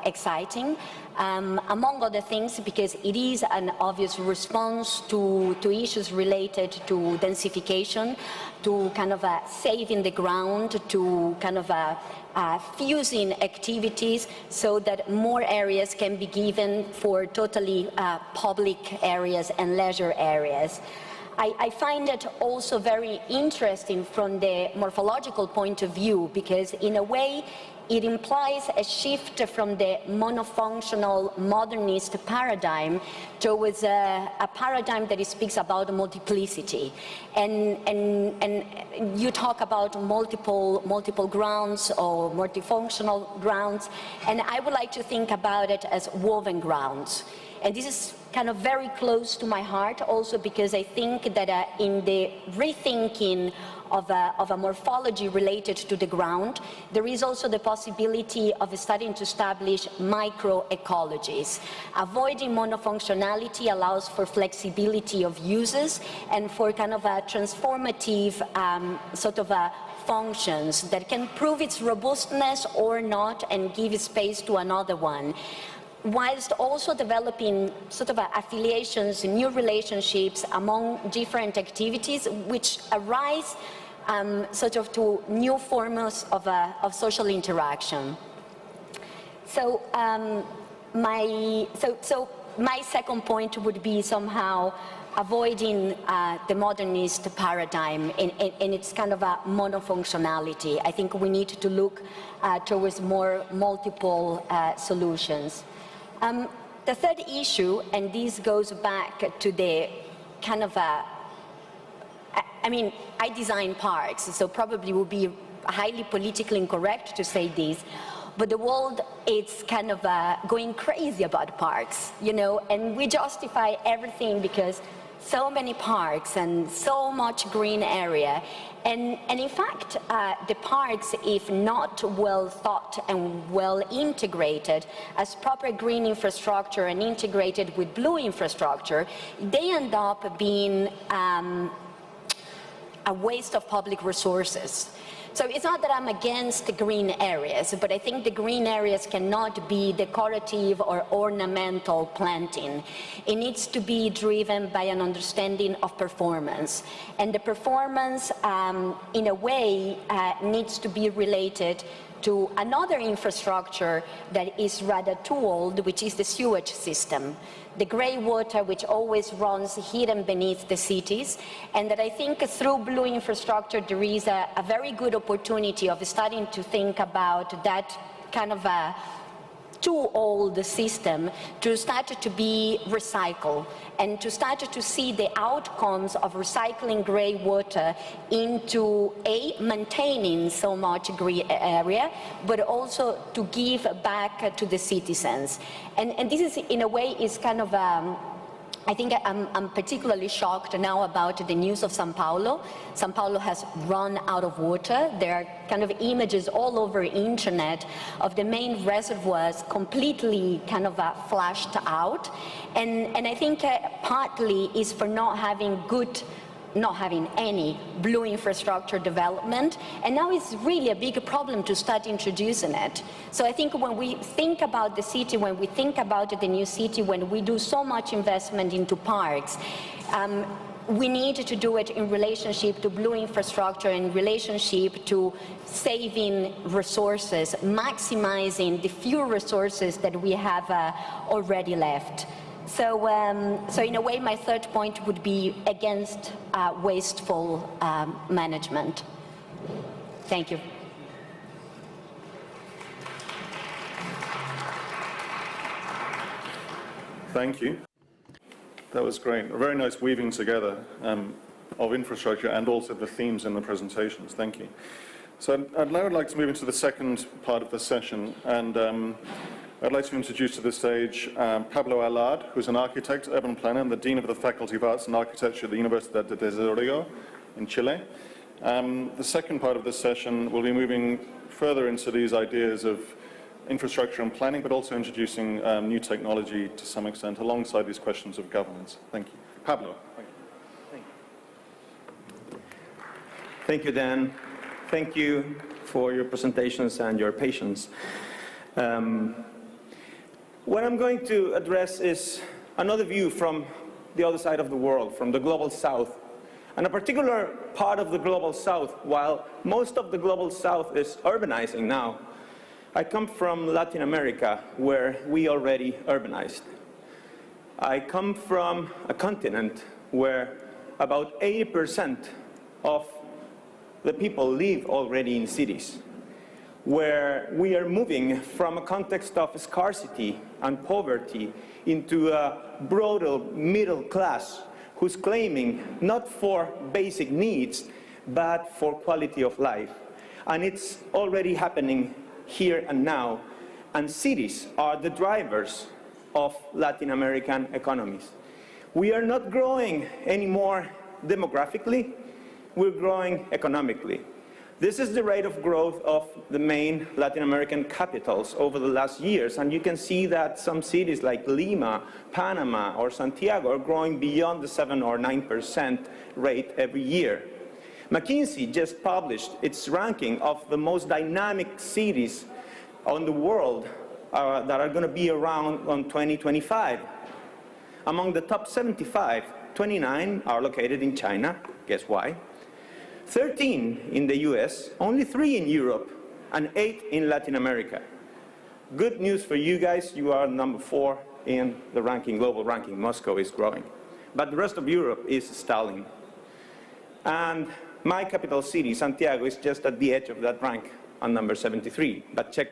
exciting, among other things, because it is an obvious response to issues related to densification, to kind of saving the ground, to kind of fusing activities so that more areas can be given for totally public areas and leisure areas. I find it also very interesting from the morphological point of view, because in a way it implies a shift from the monofunctional modernist paradigm towards a paradigm that speaks about multiplicity. And you talk about multiple grounds or multifunctional grounds, and I would like to think about it as woven grounds. And this is kind of very close to my heart also, because I think that in the rethinking of a morphology related to the ground, there is also the possibility of starting to establish microecologies. Avoiding monofunctionality allows for flexibility of uses and for kind of a transformative sort of functions that can prove its robustness or not and give space to another one, whilst also developing sort of affiliations, new relationships among different activities which arise sort of to new forms of social interaction. So, my second point would be somehow avoiding the modernist paradigm in its kind of a monofunctionality. I think we need to look towards more multiple solutions. The third issue, and this goes back to the kind of I mean, I design parks, so probably would be highly politically incorrect to say this, but the world is kind of going crazy about parks, you know, and we justify everything because so many parks and so much green area. And in fact, the parks, if not well thought and well integrated as proper green infrastructure and integrated with blue infrastructure, they end up being a waste of public resources. So it's not that I'm against the green areas, but I think the green areas cannot be decorative or ornamental planting. It needs to be driven by an understanding of performance. And the performance, in a way, needs to be related to another infrastructure that is rather too old, which is the sewage system. The grey water which always runs hidden beneath the cities, and that I think through blue infrastructure there is a very good opportunity of starting to think about that kind of a too old system to start to be recycled and to start to see the outcomes of recycling grey water into maintaining so much green area, but also to give back to the citizens. And this is, in a way, is kind of I think I'm particularly shocked now about the news of São Paulo. São Paulo has run out of water. There are kind of images all over the internet of the main reservoirs completely kind of flushed out. And I think partly is for not having any blue infrastructure development, and now it's really a big problem to start introducing it. So I think when we think about the city, when we think about the new city, when we do so much investment into parks, we need to do it in relationship to blue infrastructure, in relationship to saving resources, maximizing the few resources that we have already left. So, so in a way, my third point would be against wasteful management. Thank you. Thank you. That was great. A very nice weaving together of infrastructure and also the themes in the presentations. Thank you. So I'd now like to move into the second part of the session, and I'd like to introduce to the stage Pablo Alard, who's an architect, urban planner, and the Dean of the Faculty of Arts and Architecture at the Universidad de Desarrollo in Chile. The second part of this session will be moving further into these ideas of infrastructure and planning, but also introducing new technology to some extent alongside these questions of governance. Thank you. Pablo. Thank you. Thank you, Dan. Thank you for your presentations and your patience. What I'm going to address is another view from the other side of the world, from the global south. And a particular part of the global south, while most of the global south is urbanizing now, I come from Latin America, where we already urbanized. I come from a continent where about 80% of the people live already in cities, where we are moving from a context of scarcity and poverty into a broader middle class who's claiming not for basic needs, but for quality of life. And it's already happening here and now, and cities are the drivers of Latin American economies. We are not growing anymore demographically, we're growing economically. This is the rate of growth of the main Latin American capitals over the last years, and you can see that some cities like Lima, Panama, or Santiago are growing beyond the 7 or 9% rate every year. McKinsey just published its ranking of the most dynamic cities on the world that are going to be around on 2025. Among the top 75, 29 are located in China. Guess why? 13 in the US, only 3 in Europe, and 8 in Latin America. Good news for you guys, you are number 4 in the ranking, global ranking. Moscow is growing. But the rest of Europe is stalling. And my capital city, Santiago, is just at the edge of that rank on number 73. But check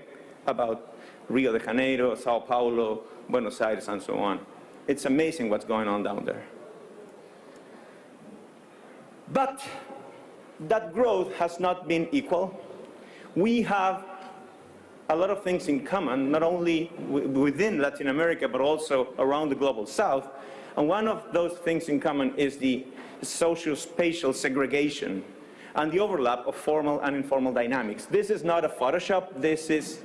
about Rio de Janeiro, Sao Paulo, Buenos Aires, and so on. It's amazing what's going on down there. But that growth has not been equal. We have a lot of things in common, not only within Latin America, but also around the global south. And one of those things in common is the socio-spatial segregation and the overlap of formal and informal dynamics. This is not a Photoshop. This is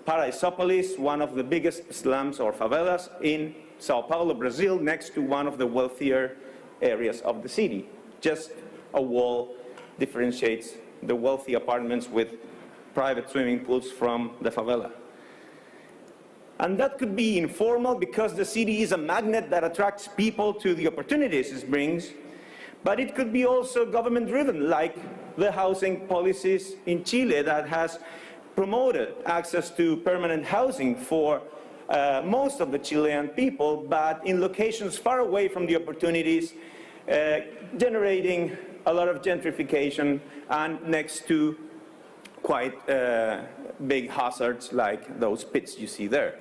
Paraisopolis, one of the biggest slums or favelas in Sao Paulo, Brazil, next to one of the wealthier areas of the city. Just a wall differentiates the wealthy apartments with private swimming pools from the favela. And that could be informal because the city is a magnet that attracts people to the opportunities it brings, but it could be also government-driven, like the housing policies in Chile that has promoted access to permanent housing for most of the Chilean people, but in locations far away from the opportunities, generating a lot of gentrification and next to quite big hazards like those pits you see there.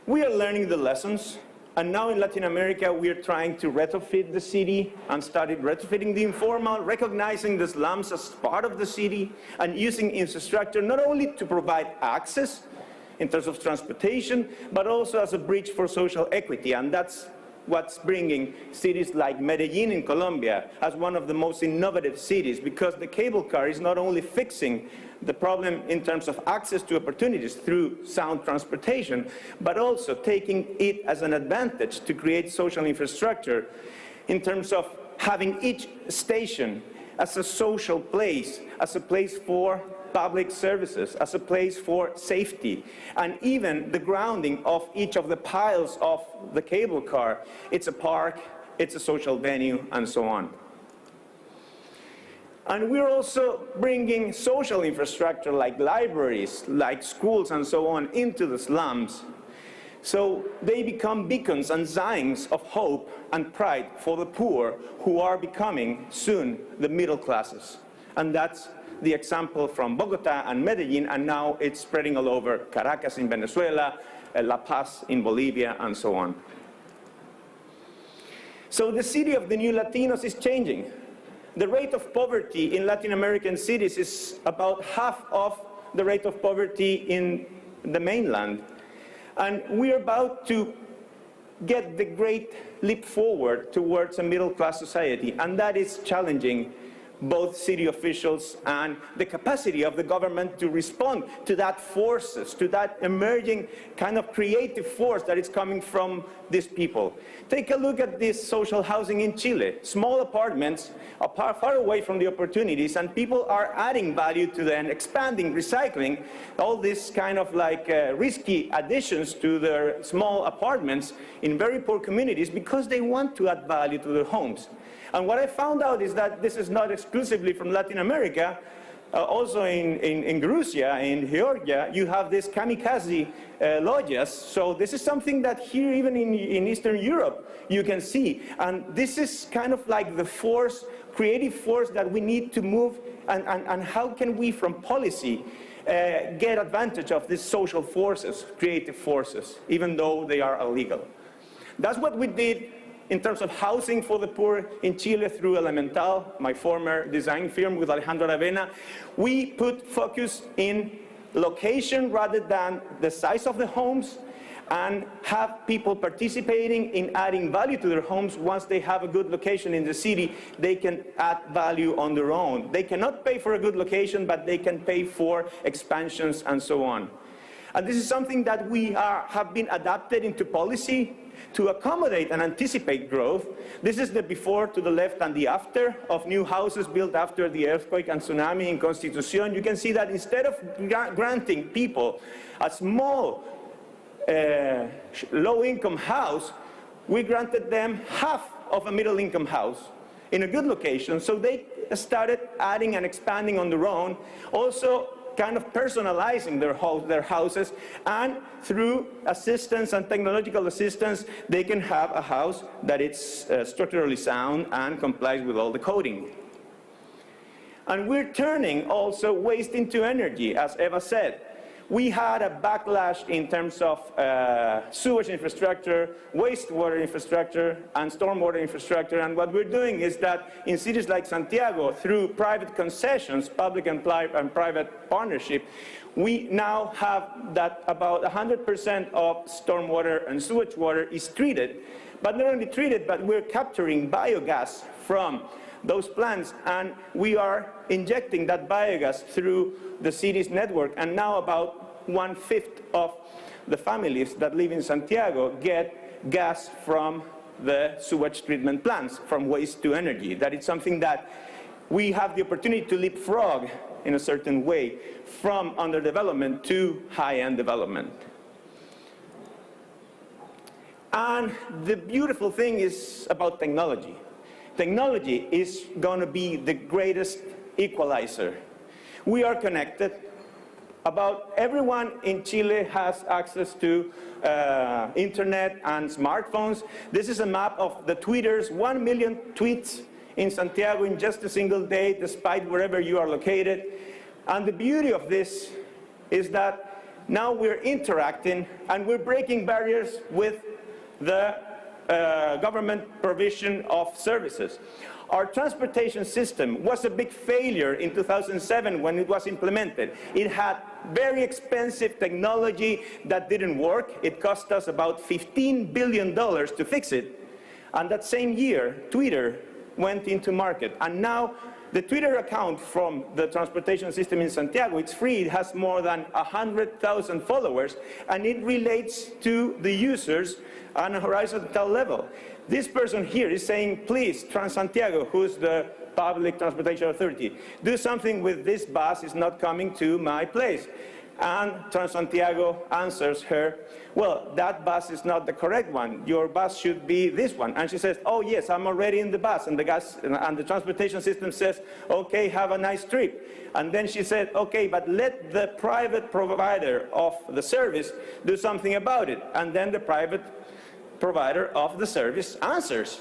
We are learning the lessons, and now in Latin America we are trying to retrofit the city and started retrofitting the informal, recognizing the slums as part of the city and using infrastructure not only to provide access in terms of transportation, but also as a bridge for social equity. And that's what's bringing cities like Medellin in Colombia as one of the most innovative cities, because the cable car is not only fixing the problem in terms of access to opportunities through sound transportation, but also taking it as an advantage to create social infrastructure in terms of having each station as a social place, as a place for public services, as a place for safety, and even the grounding of each of the piles of the cable car. It's a park, it's a social venue, and so on. And we're also bringing social infrastructure like libraries, like schools, and so on into the slums. So they become beacons and signs of hope and pride for the poor, who are becoming soon the middle classes. And that's the example from Bogota and Medellin, and now it's spreading all over Caracas in Venezuela, La Paz in Bolivia, and so on. So the city of the new Latinos is changing. The rate of poverty in Latin American cities is about half of the rate of poverty in the mainland. And we're about to get the great leap forward towards a middle-class society, and that is challenging both city officials and the capacity of the government to respond to that forces, to that emerging kind of creative force that is coming from these people. Take a look at this social housing in Chile. Small apartments are far away from the opportunities, and people are adding value to them, expanding, recycling, all these kind of like risky additions to their small apartments in very poor communities because they want to add value to their homes. And what I found out is that this is not exclusively from Latin America. Also in Georgia, in Georgia, you have this kamikaze lodges. So this is something that here, even in Eastern Europe, you can see. And this is kind of like the force, creative force that we need to move, and how can we, from policy, get advantage of these social forces, creative forces, even though they are illegal. That's what we did in terms of housing for the poor in Chile through Elemental, my former design firm with Alejandro Aravena. We put focus in location rather than the size of the homes, and have people participating in adding value to their homes. Once they have a good location in the city, they can add value on their own. They cannot pay for a good location, but they can pay for expansions and so on. And this is something that we have been adapted into policy to accommodate and anticipate growth. This is the before to the left and the after of new houses built after the earthquake and tsunami in Constitución. You can see that instead of granting people a small low-income house, we granted them half of a middle-income house in a good location, so they started adding and expanding on their own, also kind of personalizing their houses, and through assistance and technological assistance, they can have a house that is structurally sound and complies with all the coding. And we're turning also waste into energy, as Eva said. We had a backlash in terms of sewage infrastructure, wastewater infrastructure, and stormwater infrastructure. And what we're doing is that in cities like Santiago, through private concessions, public and private partnership, we now have that about 100% of stormwater and sewage water is treated. But not only treated, but we're capturing biogas from those plants, and we are injecting that biogas through the city's network. And now about 1/5 of the families that live in Santiago get gas from the sewage treatment plants, from waste to energy. That is something that we have the opportunity to leapfrog in a certain way from underdevelopment to high-end development. And the beautiful thing is about technology. Technology is going to be the greatest equalizer. We are connected. About everyone in Chile has access to internet and smartphones. This is a map of the tweeters, 1 million tweets in Santiago in just a single day, despite wherever you are located. And the beauty of this is that now we're interacting and we're breaking barriers with the government provision of services. Our transportation system was a big failure in 2007 when it was implemented. It had very expensive technology that didn't work. It cost us about $15 billion to fix it. And that same year, Twitter went into market. And now the Twitter account from the transportation system in Santiago, it's free. It has more than 100,000 followers, and it relates to the users on a horizontal level. This person here is saying, please, Transantiago, who's the public transportation authority, do something with this bus, it's not coming to my place. And Transantiago answers her, well, that bus is not the correct one. Your bus should be this one. And she says, oh, yes, I'm already in the bus. And the transportation system says, okay, have a nice trip. And then she said, okay, but let the private provider of the service do something about it. And then the private provider of the service answers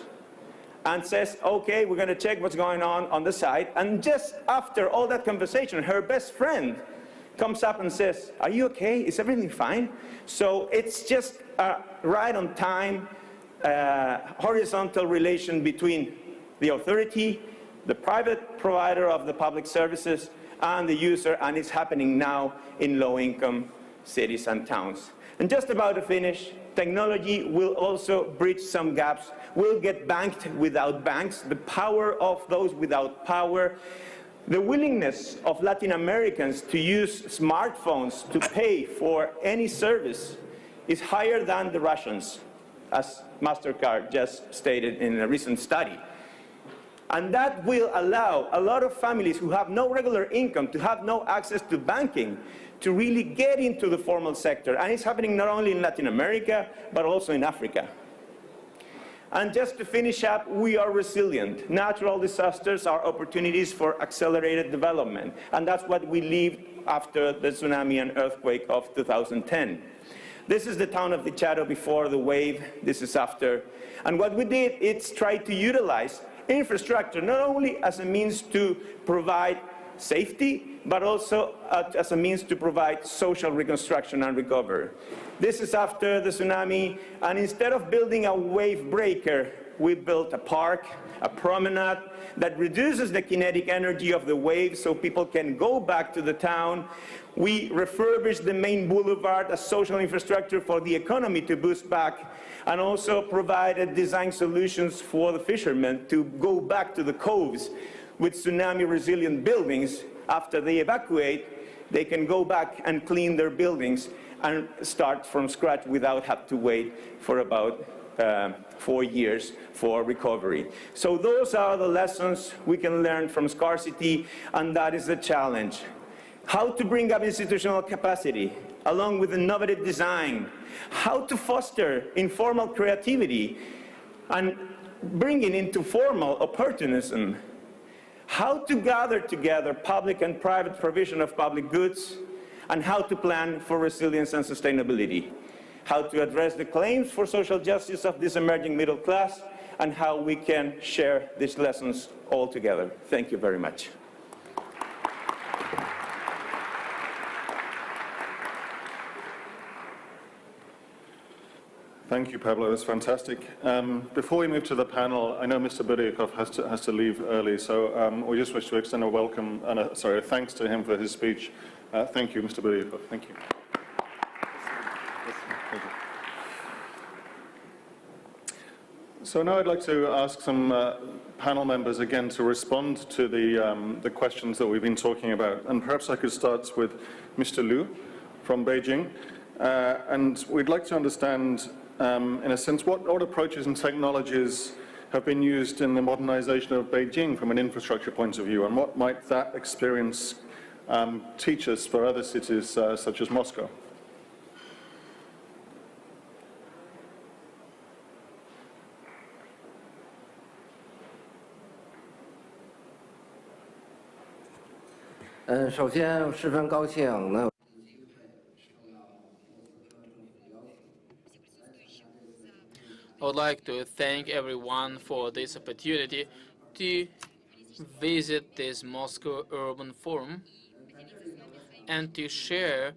and says, okay, we're going to check what's going on the site. And just after all that conversation, her best friend comes up and says, are you okay? Is everything fine? So it's just a right on time, horizontal relation between the authority, the private provider of the public services, and the user, and it's happening now in low-income cities and towns. And just about to finish, technology will also bridge some gaps. We'll get banked without banks, the power of those without power, the willingness of Latin Americans to use smartphones to pay for any service is higher than the Russians, as MasterCard just stated in a recent study. And that will allow a lot of families who have no regular income, to have no access to banking, to really get into the formal sector. And it's happening not only in Latin America, but also in Africa. And just to finish up, we are resilient. Natural disasters are opportunities for accelerated development. And that's what we lived after the tsunami and earthquake of 2010. This is the town of Dicharo before the wave. This is after. And what we did is try to utilize infrastructure not only as a means to provide safety, but also as a means to provide social reconstruction and recovery. This is after the tsunami, and instead of building a wave breaker, we built a park, a promenade that reduces the kinetic energy of the waves so people can go back to the town. We refurbished the main boulevard as social infrastructure for the economy to boost back, and also provided design solutions for the fishermen to go back to the coves with tsunami-resilient buildings. After they evacuate, they can go back and clean their buildings and start from scratch without having to wait for about 4 years for recovery. So those are the lessons we can learn from scarcity, and that is the challenge. How to bring up institutional capacity, along with innovative design, how to foster informal creativity and bring it into formal opportunism, how to gather together public and private provision of public goods, and how to plan for resilience and sustainability, how to address the claims for social justice of this emerging middle class, and how we can share these lessons all together. Thank you very much. Thank you, Pablo. That's fantastic. Before we move to the panel, I know Mr. Buryakov has to leave early, so we just wish to extend a welcome and a thanks to him for his speech. Thank you, Mr. Buryakov. Thank you. So now I'd like to ask some panel members again to respond to the questions that we've been talking about. And perhaps I could start with Mr. Liu from Beijing. And we'd like to understand, in a sense, what approaches and technologies have been used in the modernization of Beijing from an infrastructure point of view, and what might that experience teach us for other cities such as Moscow?首先十分高兴能有 I would like to thank everyone for this opportunity to visit this Moscow Urban Forum and to share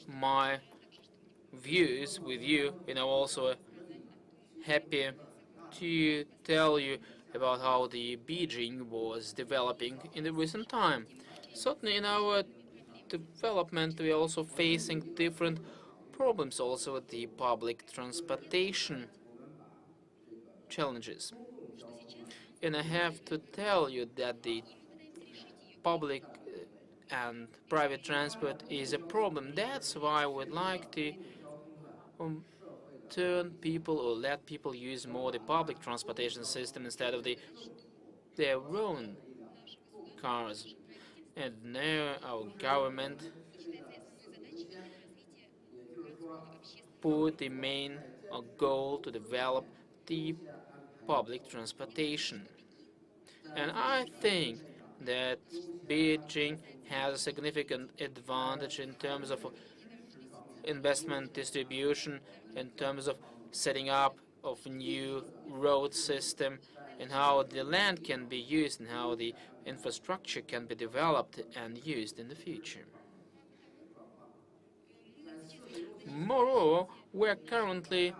my views with you. And I'm also happy to tell you about how the Beijing was developing in the recent time. Certainly in our development, we are also facing different problems also with the public transportation challenges. And I have to tell you that the public and private transport is a problem. That's why I would like to turn people or let people use more the public transportation system instead of their own cars. And now our government put the main goal to develop the public transportation. And I think that Beijing has a significant advantage in terms of investment distribution, in terms of setting up of a new road system, and how the land can be used and how the infrastructure can be developed and used in the future. Moreover, we're currently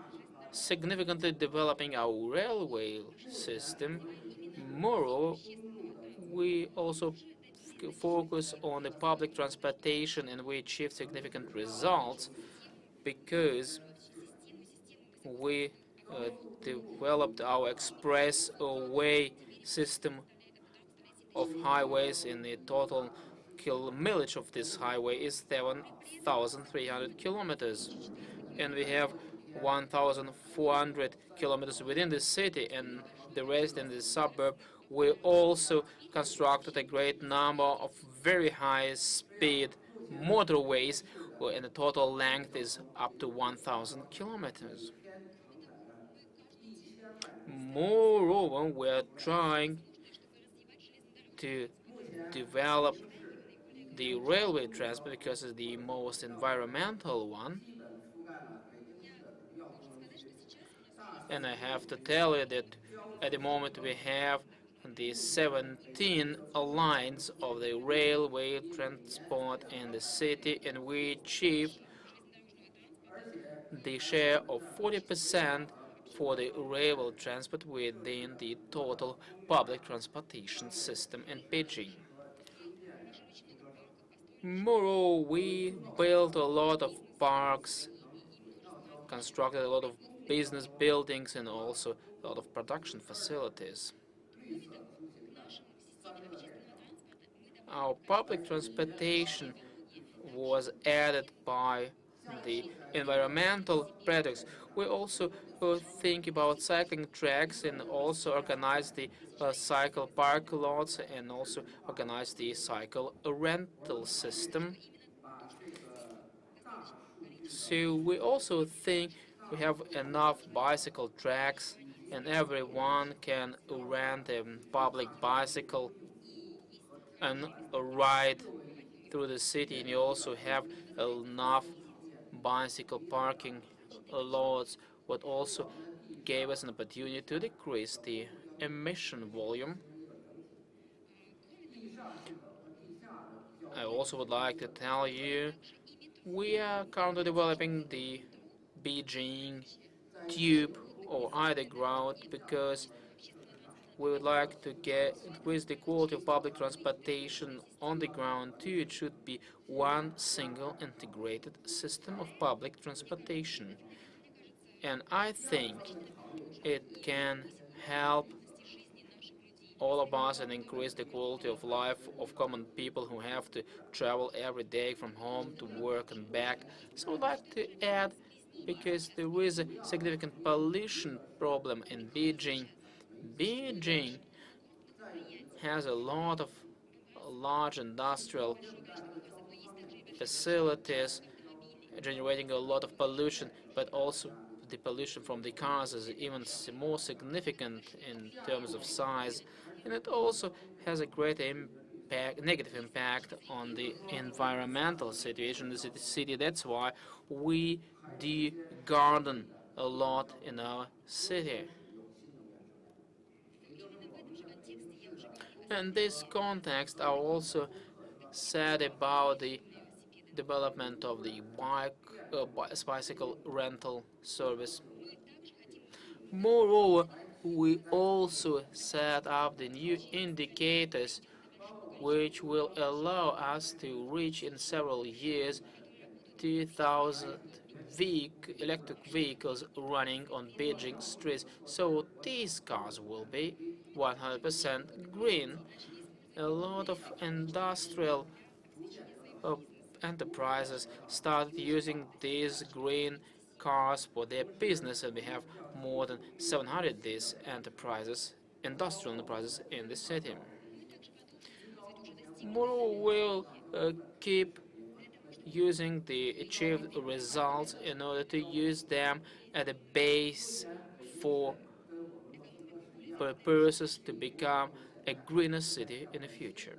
significantly developing our railway system. Moreover, we also focus on the public transportation, and we achieved significant results because we developed our expressway system of highways. In the total mileage of this highway is 7,300 kilometers, and we have 1,400 kilometers within the city and the rest in the suburb. We also constructed a great number of very high-speed motorways, and the total length is up to 1,000 kilometers. Moreover, we are trying to develop the railway transport because it's the most environmental one. And I have to tell you that at the moment we have the 17 lines of the railway transport in the city, and we achieved the share of 40% for the railway transport within the total public transportation system in Beijing. Moreover, we built a lot of parks, constructed a lot of business buildings, and also a lot of production facilities. Our public transportation was added by the environmental projects. We also think about cycling tracks and also organize the cycle park lots and also organize the cycle rental system. So we also think we have enough bicycle tracks and everyone can rent a public bicycle and ride through the city, and you also have enough bicycle parking lots, what also gave us an opportunity to decrease the emission volume. I also would like to tell you we are currently developing the Beijing tube or underground route because we would like to increase the quality of public transportation on the ground too. It should be one single integrated system of public transportation. And I think it can help all of us and increase the quality of life of common people who have to travel every day from home to work and back. So I'd like to add, because there is a significant pollution problem in Beijing. Beijing has a lot of large industrial facilities generating a lot of pollution, but also the pollution from the cars is even more significant in terms of size, and it also has a great negative impact on the environmental situation in the city. That's why we do garden a lot in our city. In this context, I also said about the development of the bicycle rental service. Moreover, we also set up the new indicators which will allow us to reach in several years 2,000 electric vehicles running on Beijing streets. So these cars will be 100% green. A lot of industrial enterprises started using these green cars for their business, and we have more than 700 these enterprises, industrial enterprises in the city. Moreover, we'll keep using the achieved results in order to use them as a base for purposes to become a greener city in the future.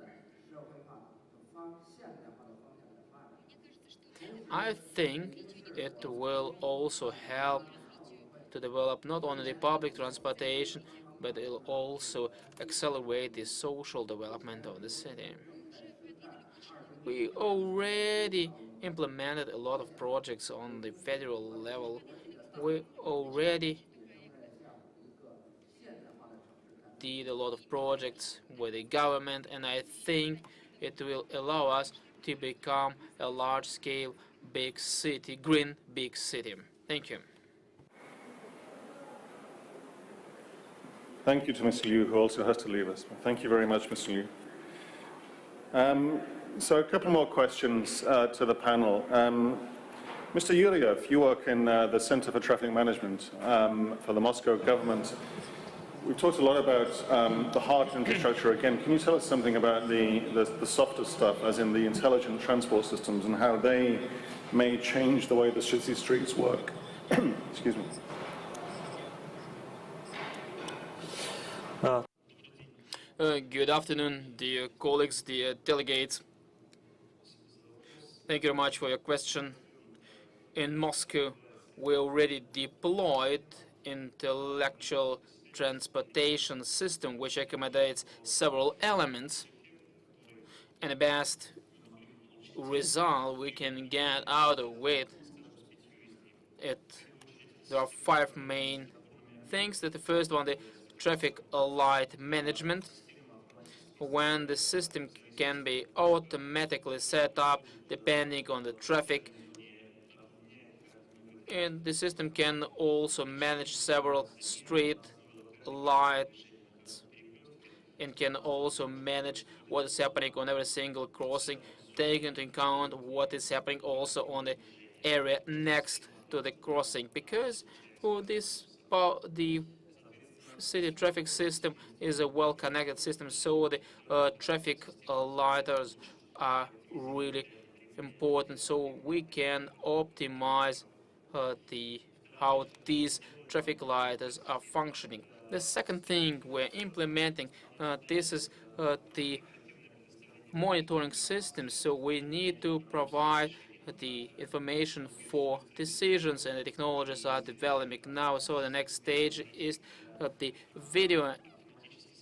I think it will also help to develop not only the public transportation, but it will also accelerate the social development of the city. We already implemented a lot of projects on the federal level. We already did a lot of projects with the government, and I think it will allow us to become a large-scale big city, green big city. Thank you. Thank you to Mr. Liu, who also has to leave us. Thank you very much, Mr. Liu. So a couple more questions to the panel. Mr. Yuryev, you work in the Center for Traffic Management for the Moscow government. We've talked a lot about the hard infrastructure again. Can you tell us something about the softer stuff, as in the intelligent transport systems, and how they may change the way the city streets work? Excuse me. Good afternoon, dear colleagues, dear delegates. Thank you very much for your question. In Moscow, we already deployed intellectual transportation system which accommodates several elements, and the best result we can get out of it, there are 5 main things. That the first one, the traffic light management, when the system can be automatically set up depending on the traffic, and the system can also manage several street lights and can also manage what is happening on every single crossing, taking into account what is happening also on the area next to the crossing, because for this the city traffic system is a well-connected system, so the traffic lighters are really important, so we can optimize how these traffic lighters are functioning. The second thing we're implementing, this is the monitoring system, so we need to provide the information for decisions, and the technologies are developing now. So the next stage is the video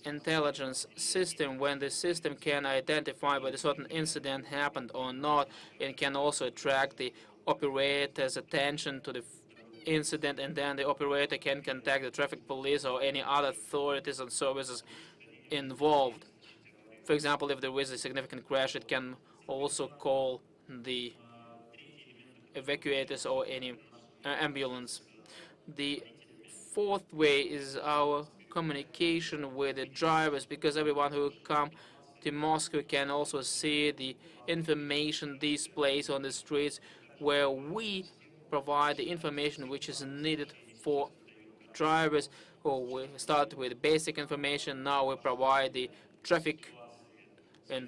intelligence system, when the system can identify whether a certain incident happened or not, and can also attract the operator's attention to the incident, and then the operator can contact the traffic police or any other authorities and services involved. For example, if there is a significant crash, it can also call the evacuators or any ambulance. The fourth way is our communication with the drivers, because everyone who come to Moscow can also see the information displays on the streets, where we provide the information which is needed for drivers. Or we start with basic information, now we provide the traffic and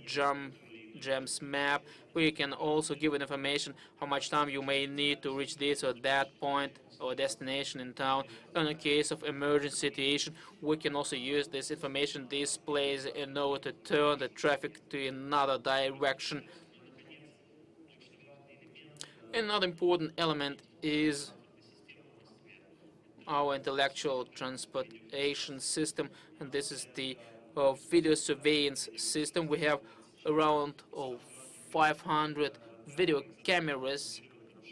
jams map. We can also give information how much time you may need to reach this or that point or destination in town. In a case of emergency situation, we can also use this information displays in order to turn the traffic to another direction. Another important element is our intellectual transportation system, and this is the video surveillance system. We have around 500 video cameras,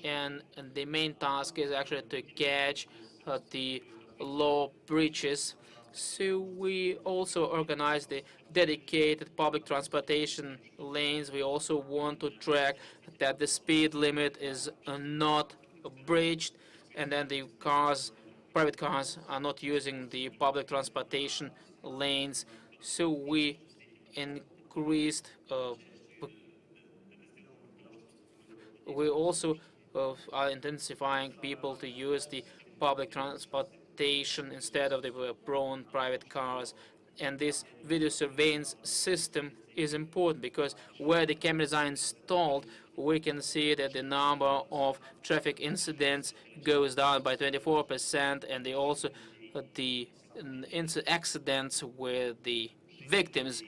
and the main task is actually to catch the law breaches. So we also organize the dedicated public transportation lanes. We also want to track that the speed limit is not breached, and then the private cars are not using the public transportation lanes. So we increased, we also are intensifying people to use the public transportation instead of the own private cars. And this video surveillance system is important, because where the cameras are installed, we can see that the number of traffic incidents goes down by 24%, and also the accidents with the victims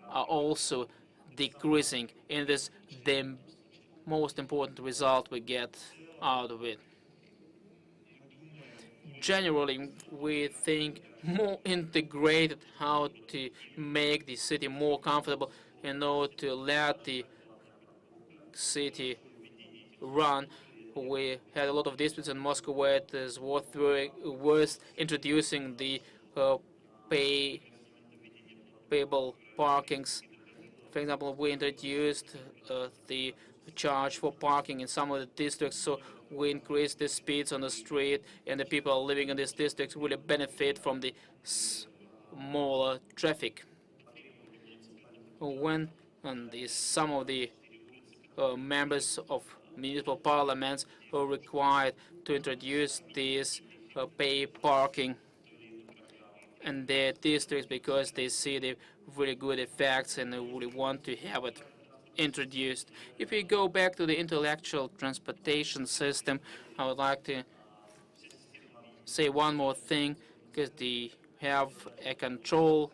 are also decreasing. And this the most important result we get out of it. Generally, we think more integrated, how to make the city more comfortable in order to let the city run. We had a lot of disputes in Moscow where it is worth introducing the payable parkings, For example, we introduced the charge for parking in some of the districts, so we increased the speeds on the street, and the people living in these districts will benefit from the smaller traffic. When some of the members of municipal parliaments are required to introduce this pay parking in their districts because they see the really good effects and they really want to have it introduced. If we go back to the intellectual transportation system, I would like to say one more thing, because they have a control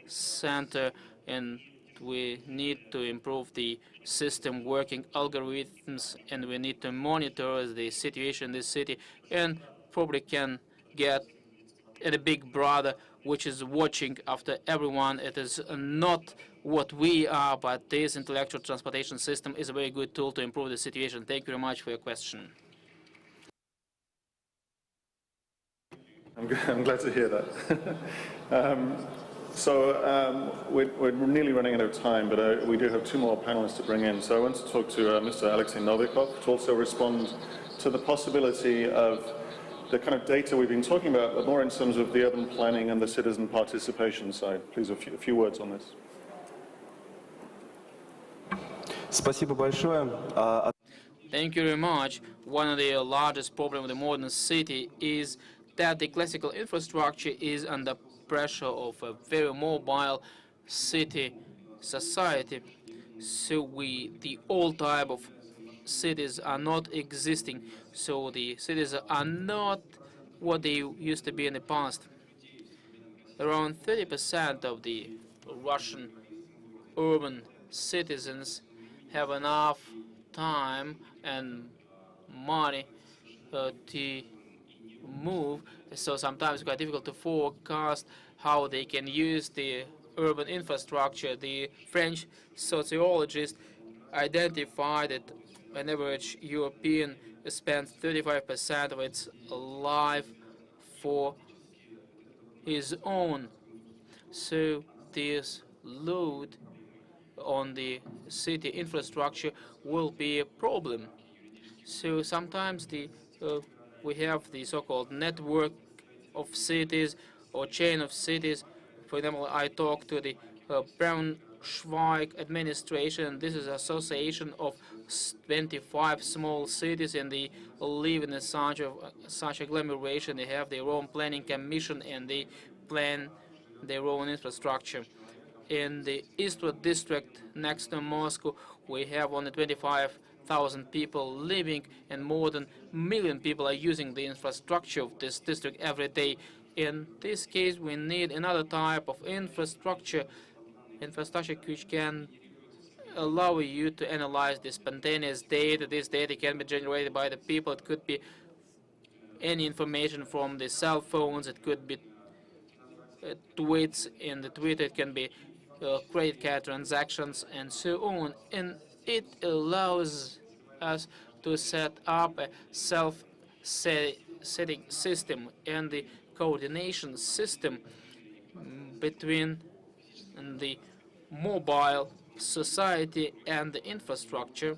center and we need to improve the system working algorithms, and we need to monitor the situation in the city, and probably can get a big brother which is watching after everyone. It is not what we are, but this intellectual transportation system is a very good tool to improve the situation. Thank you very much for your question. I'm glad to hear that. We're nearly running out of time, but we do have two more panelists to bring in. So I want to talk to Mr. Alexei Novikov to also respond to the possibility of the kind of data we've been talking about, but more in terms of the urban planning and the citizen participation side. Please, a few words on this. Спасибо большое. Thank you very much. One of the largest problems of the modern city is that the classical infrastructure is under pressure of a very mobile city society. So the old type of cities are not existing. So the cities are not what they used to be in the past. Around 30% of the Russian urban citizens have enough time and money to move, so sometimes it's quite difficult to forecast how they can use the urban infrastructure. The French sociologist identified that an average European spends 35% of its life for his own. So this load on the city infrastructure will be a problem. So sometimes we have the so-called network of cities or chain of cities. For example, I talked to the Braunschweig administration. This is an association of 25 small cities, and they live in such agglomeration. They have their own planning commission, and they plan their own infrastructure. In the Eastwood district next to Moscow, we have only 25,000 people living, and more than a million people are using the infrastructure of this district every day. In this case, we need another type of infrastructure which can allow you to analyze the spontaneous data. This data can be generated by the people. It could be any information from the cell phones. It could be tweets in the Twitter. It can be credit card transactions and so on. And it allows us to set up a self-setting system and the coordination system between the mobile society and the infrastructure,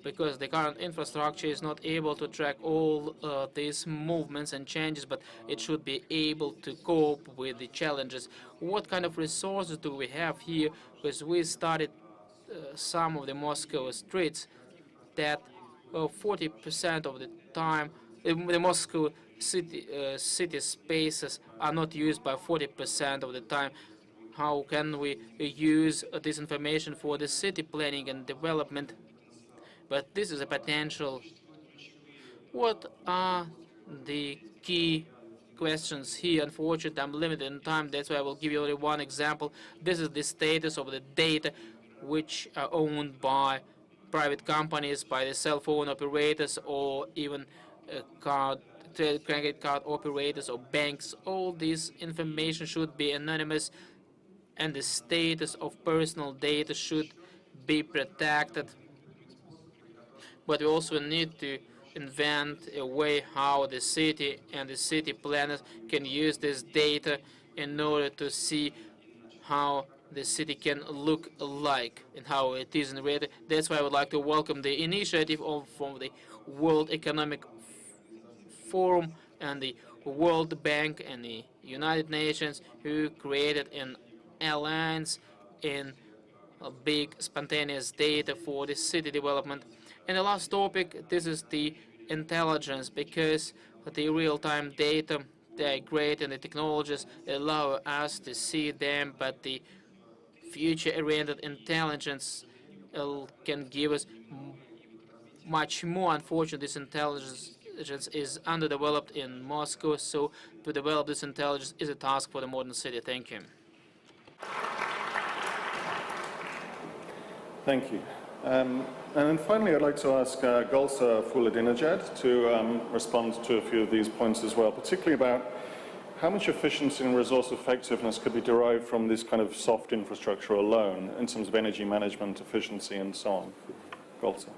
because the current infrastructure is not able to track all these movements and changes, but it should be able to cope with the challenges. What kind of resources do we have here? Because we studied some of the Moscow streets that 40% of the time, the Moscow city spaces are not used by 40% of the time. How can we use this information for the city planning and development? But this is a potential. What are the key questions here? Unfortunately, I'm limited in time. That's why I will give you only one example. This is the status of the data which are owned by private companies, by the cell phone operators, or even credit card operators or banks. All this information should be anonymous, and the status of personal data should be protected. But we also need to invent a way how the city and the city planners can use this data in order to see how the city can look like and how it is in reality. That's why I would like to welcome the initiative from the World Economic Forum and the World Bank and the United Nations, who created an alliance in a big spontaneous data for the city development. And the last topic, this is the intelligence, because the real-time data, they are great and the technologies allow us to see them, but the future-oriented intelligence can give us much more. Unfortunately, this intelligence is underdeveloped in Moscow, so to develop this intelligence is a task for the modern city. Thank you. Thank you. And then finally, I'd like to ask Golsa Fuladinejad to respond to a few of these points as well, particularly about how much efficiency and resource effectiveness could be derived from this kind of soft infrastructure alone in terms of energy management, efficiency, and so on. Golsa.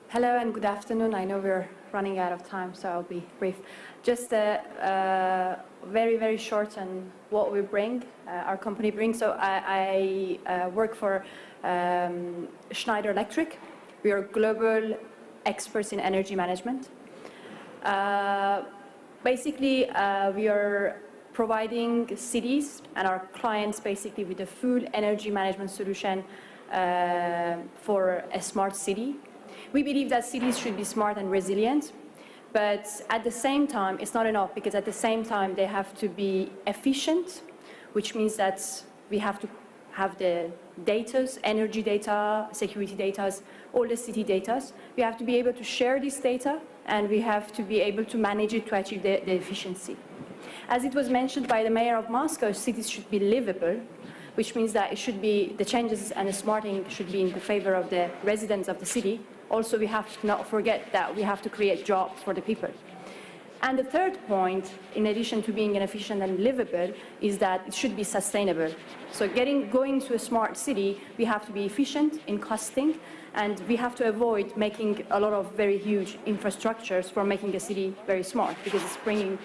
Hello and good afternoon. I know we're running out of time, so I'll be brief. Just very, very short on what we bring, our company brings. So I work for Schneider Electric. We are global experts in energy management. Basically, we are providing cities and our clients basically with a full energy management solution for a smart city. We believe that cities should be smart and resilient, but at the same time, it's not enough, because at the same time, they have to be efficient, which means that we have to have the data, energy data, security data, all the city data. We have to be able to share this data, and we have to be able to manage it to achieve the efficiency. As it was mentioned by the mayor of Moscow, cities should be livable, which means that it should be, the changes and the smarting should be in the favor of the residents of the city. Also, we have to not forget that we have to create jobs for the people. And the third point, in addition to being efficient and livable, is that it should be sustainable. So going to a smart city, we have to be efficient in costing, and we have to avoid making a lot of very huge infrastructures for making a city very smart, because it's bringing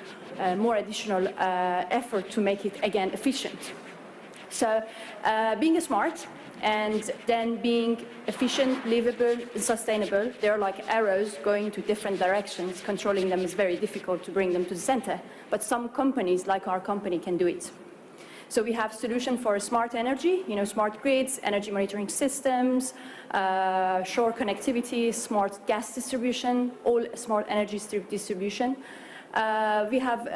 more additional effort to make it, again, efficient. So being smart and then being efficient, livable, and sustainable, they're like arrows going to different directions. Controlling them is very difficult to bring them to the center, but some companies, like our company, can do it. So we have solutions for smart energy, smart grids, energy monitoring systems, shore connectivity, smart gas distribution, all smart energy distribution. We have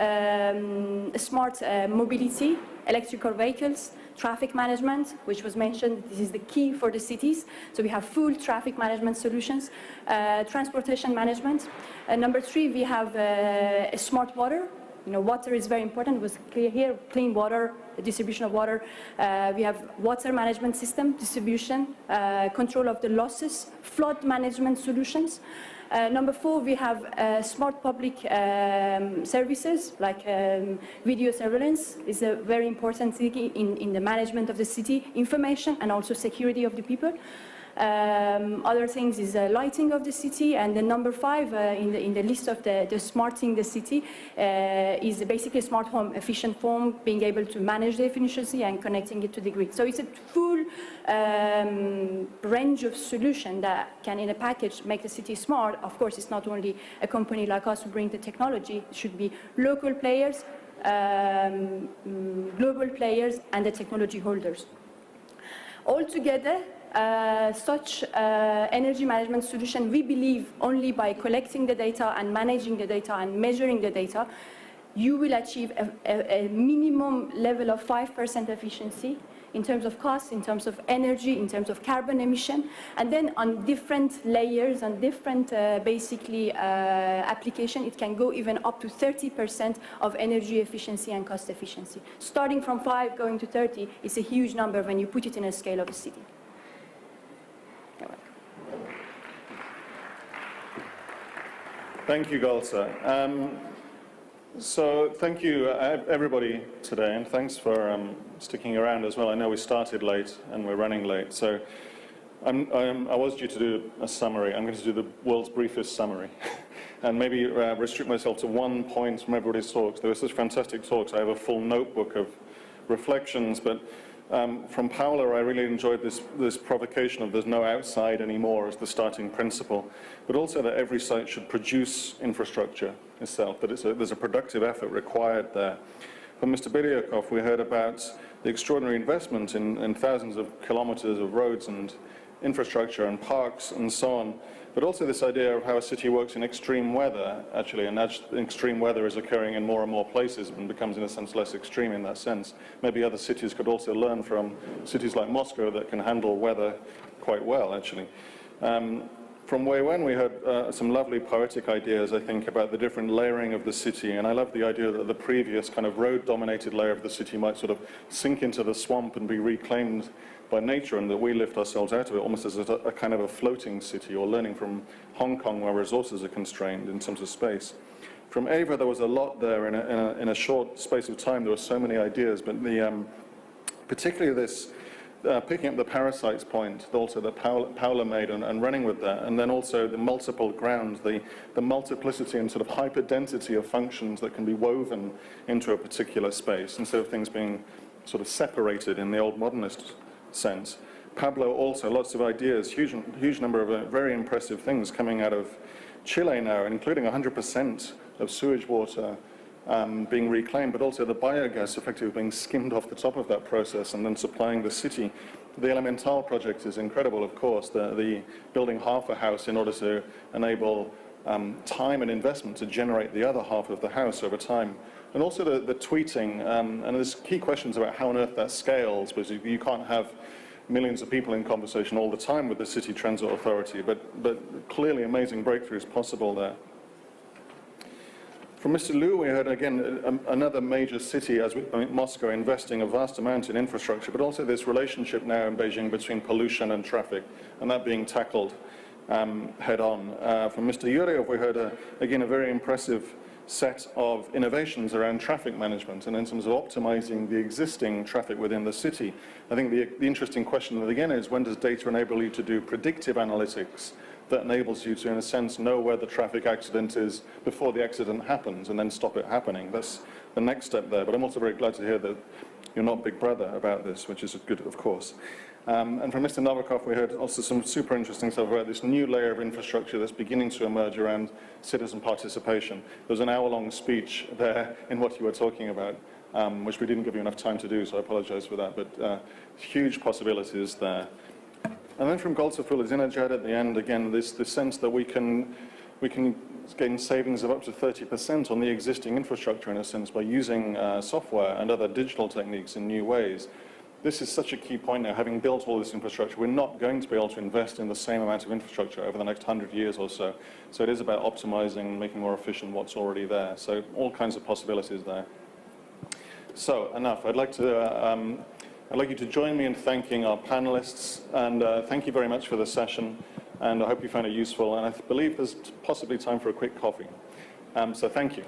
smart mobility, electrical vehicles, traffic management, which was mentioned. This is the key for the cities. So we have full traffic management solutions, transportation management. Number 3, we have smart water. Water is very important. It was clear here, clean water, the distribution of water. We have water management system, distribution, control of the losses, flood management solutions. Number 4, we have smart public services, like video surveillance is a very important thing in the management of the city, information and also security of the people. Other things is lighting of the city, and then number 5 in the list of the smarting the city is basically a smart home, efficient home, being able to manage the efficiency and connecting it to the grid. So it's a full range of solutions that can, in a package, make the city smart. Of course, it's not only a company like us who bring the technology. It should be local players, global players, and the technology holders. Altogether, such energy management solution, we believe only by collecting the data and managing the data and measuring the data, you will achieve a minimum level of 5% efficiency in terms of cost, in terms of energy, in terms of carbon emission, and then on different layers and different application, it can go even up to 30% of energy efficiency and cost efficiency. Starting from 5 going to 30 is a huge number when you put it in a scale of a city. Thank you, Golsa. So thank you, everybody, today, and thanks for sticking around as well. I know we started late and we're running late. So I was due to do a summary. I'm going to do the world's briefest summary and maybe restrict myself to one point from everybody's talks. There were such fantastic talks. I have a full notebook of reflections, but from Paola, I really enjoyed this provocation of there's no outside anymore as the starting principle, but also that every site should produce infrastructure itself, that there's a productive effort required there. From Mr. Biryakov, we heard about the extraordinary investment in thousands of kilometers of roads and infrastructure and parks and so on, but also this idea of how a city works in extreme weather, actually, and as extreme weather is occurring in more and more places and becomes, in a sense, less extreme in that sense. Maybe other cities could also learn from cities like Moscow that can handle weather quite well, actually. From Wei Wen, we heard some lovely poetic ideas, I think, about the different layering of the city, and I love the idea that the previous kind of road-dominated layer of the city might sort of sink into the swamp and be reclaimed by nature, and that we lift ourselves out of it almost as a kind of a floating city, or learning from Hong Kong where resources are constrained in terms of space. From Ava, there was a lot there in a short space of time. There were so many ideas, but particularly this picking up the parasites point also that Paola made and running with that, and then also the multiple grounds, the multiplicity and sort of hyperdensity of functions that can be woven into a particular space instead of things being sort of separated in the old modernist sense. Pablo also, lots of ideas, huge number of very impressive things coming out of Chile now, including 100% of sewage water being reclaimed, but also the biogas effectively being skimmed off the top of that process and then supplying the city. The Elemental project is incredible, of course, the building half a house in order to enable time and investment to generate the other half of the house over time. And also the tweeting, and there's key questions about how on earth that scales, because you can't have millions of people in conversation all the time with the City Transit Authority, but clearly amazing breakthroughs possible there. From Mr. Liu, we heard again another major city, Moscow, investing a vast amount in infrastructure, but also this relationship now in Beijing between pollution and traffic, and that being tackled head on. From Mr. Yuryov, we heard again a very impressive set of innovations around traffic management and in terms of optimizing the existing traffic within the city. I think the interesting question again is, when does data enable you to do predictive analytics that enables you to, in a sense, know where the traffic accident is before the accident happens and then stop it happening? That's the next step there. But I'm also very glad to hear that you're not Big Brother about this, which is good, of course. And from Mr. Novikov, we heard also some super interesting stuff about this new layer of infrastructure that's beginning to emerge around citizen participation. There was an hour-long speech there in what you were talking about, which we didn't give you enough time to do, so I apologize for that, but huge possibilities there. And then from Goltseful is Inajad at the end, again, this sense that we can gain savings of up to 30% on the existing infrastructure, in a sense, by using software and other digital techniques in new ways. This is such a key point now. Having built all this infrastructure, we're not going to be able to invest in the same amount of infrastructure over the next 100 years or so. So it is about optimizing, making more efficient what's already there. So all kinds of possibilities there. So enough. I'd like you to join me in thanking our panelists, and thank you very much for the session, and I hope you found it useful, and I believe there's possibly time for a quick coffee. So thank you.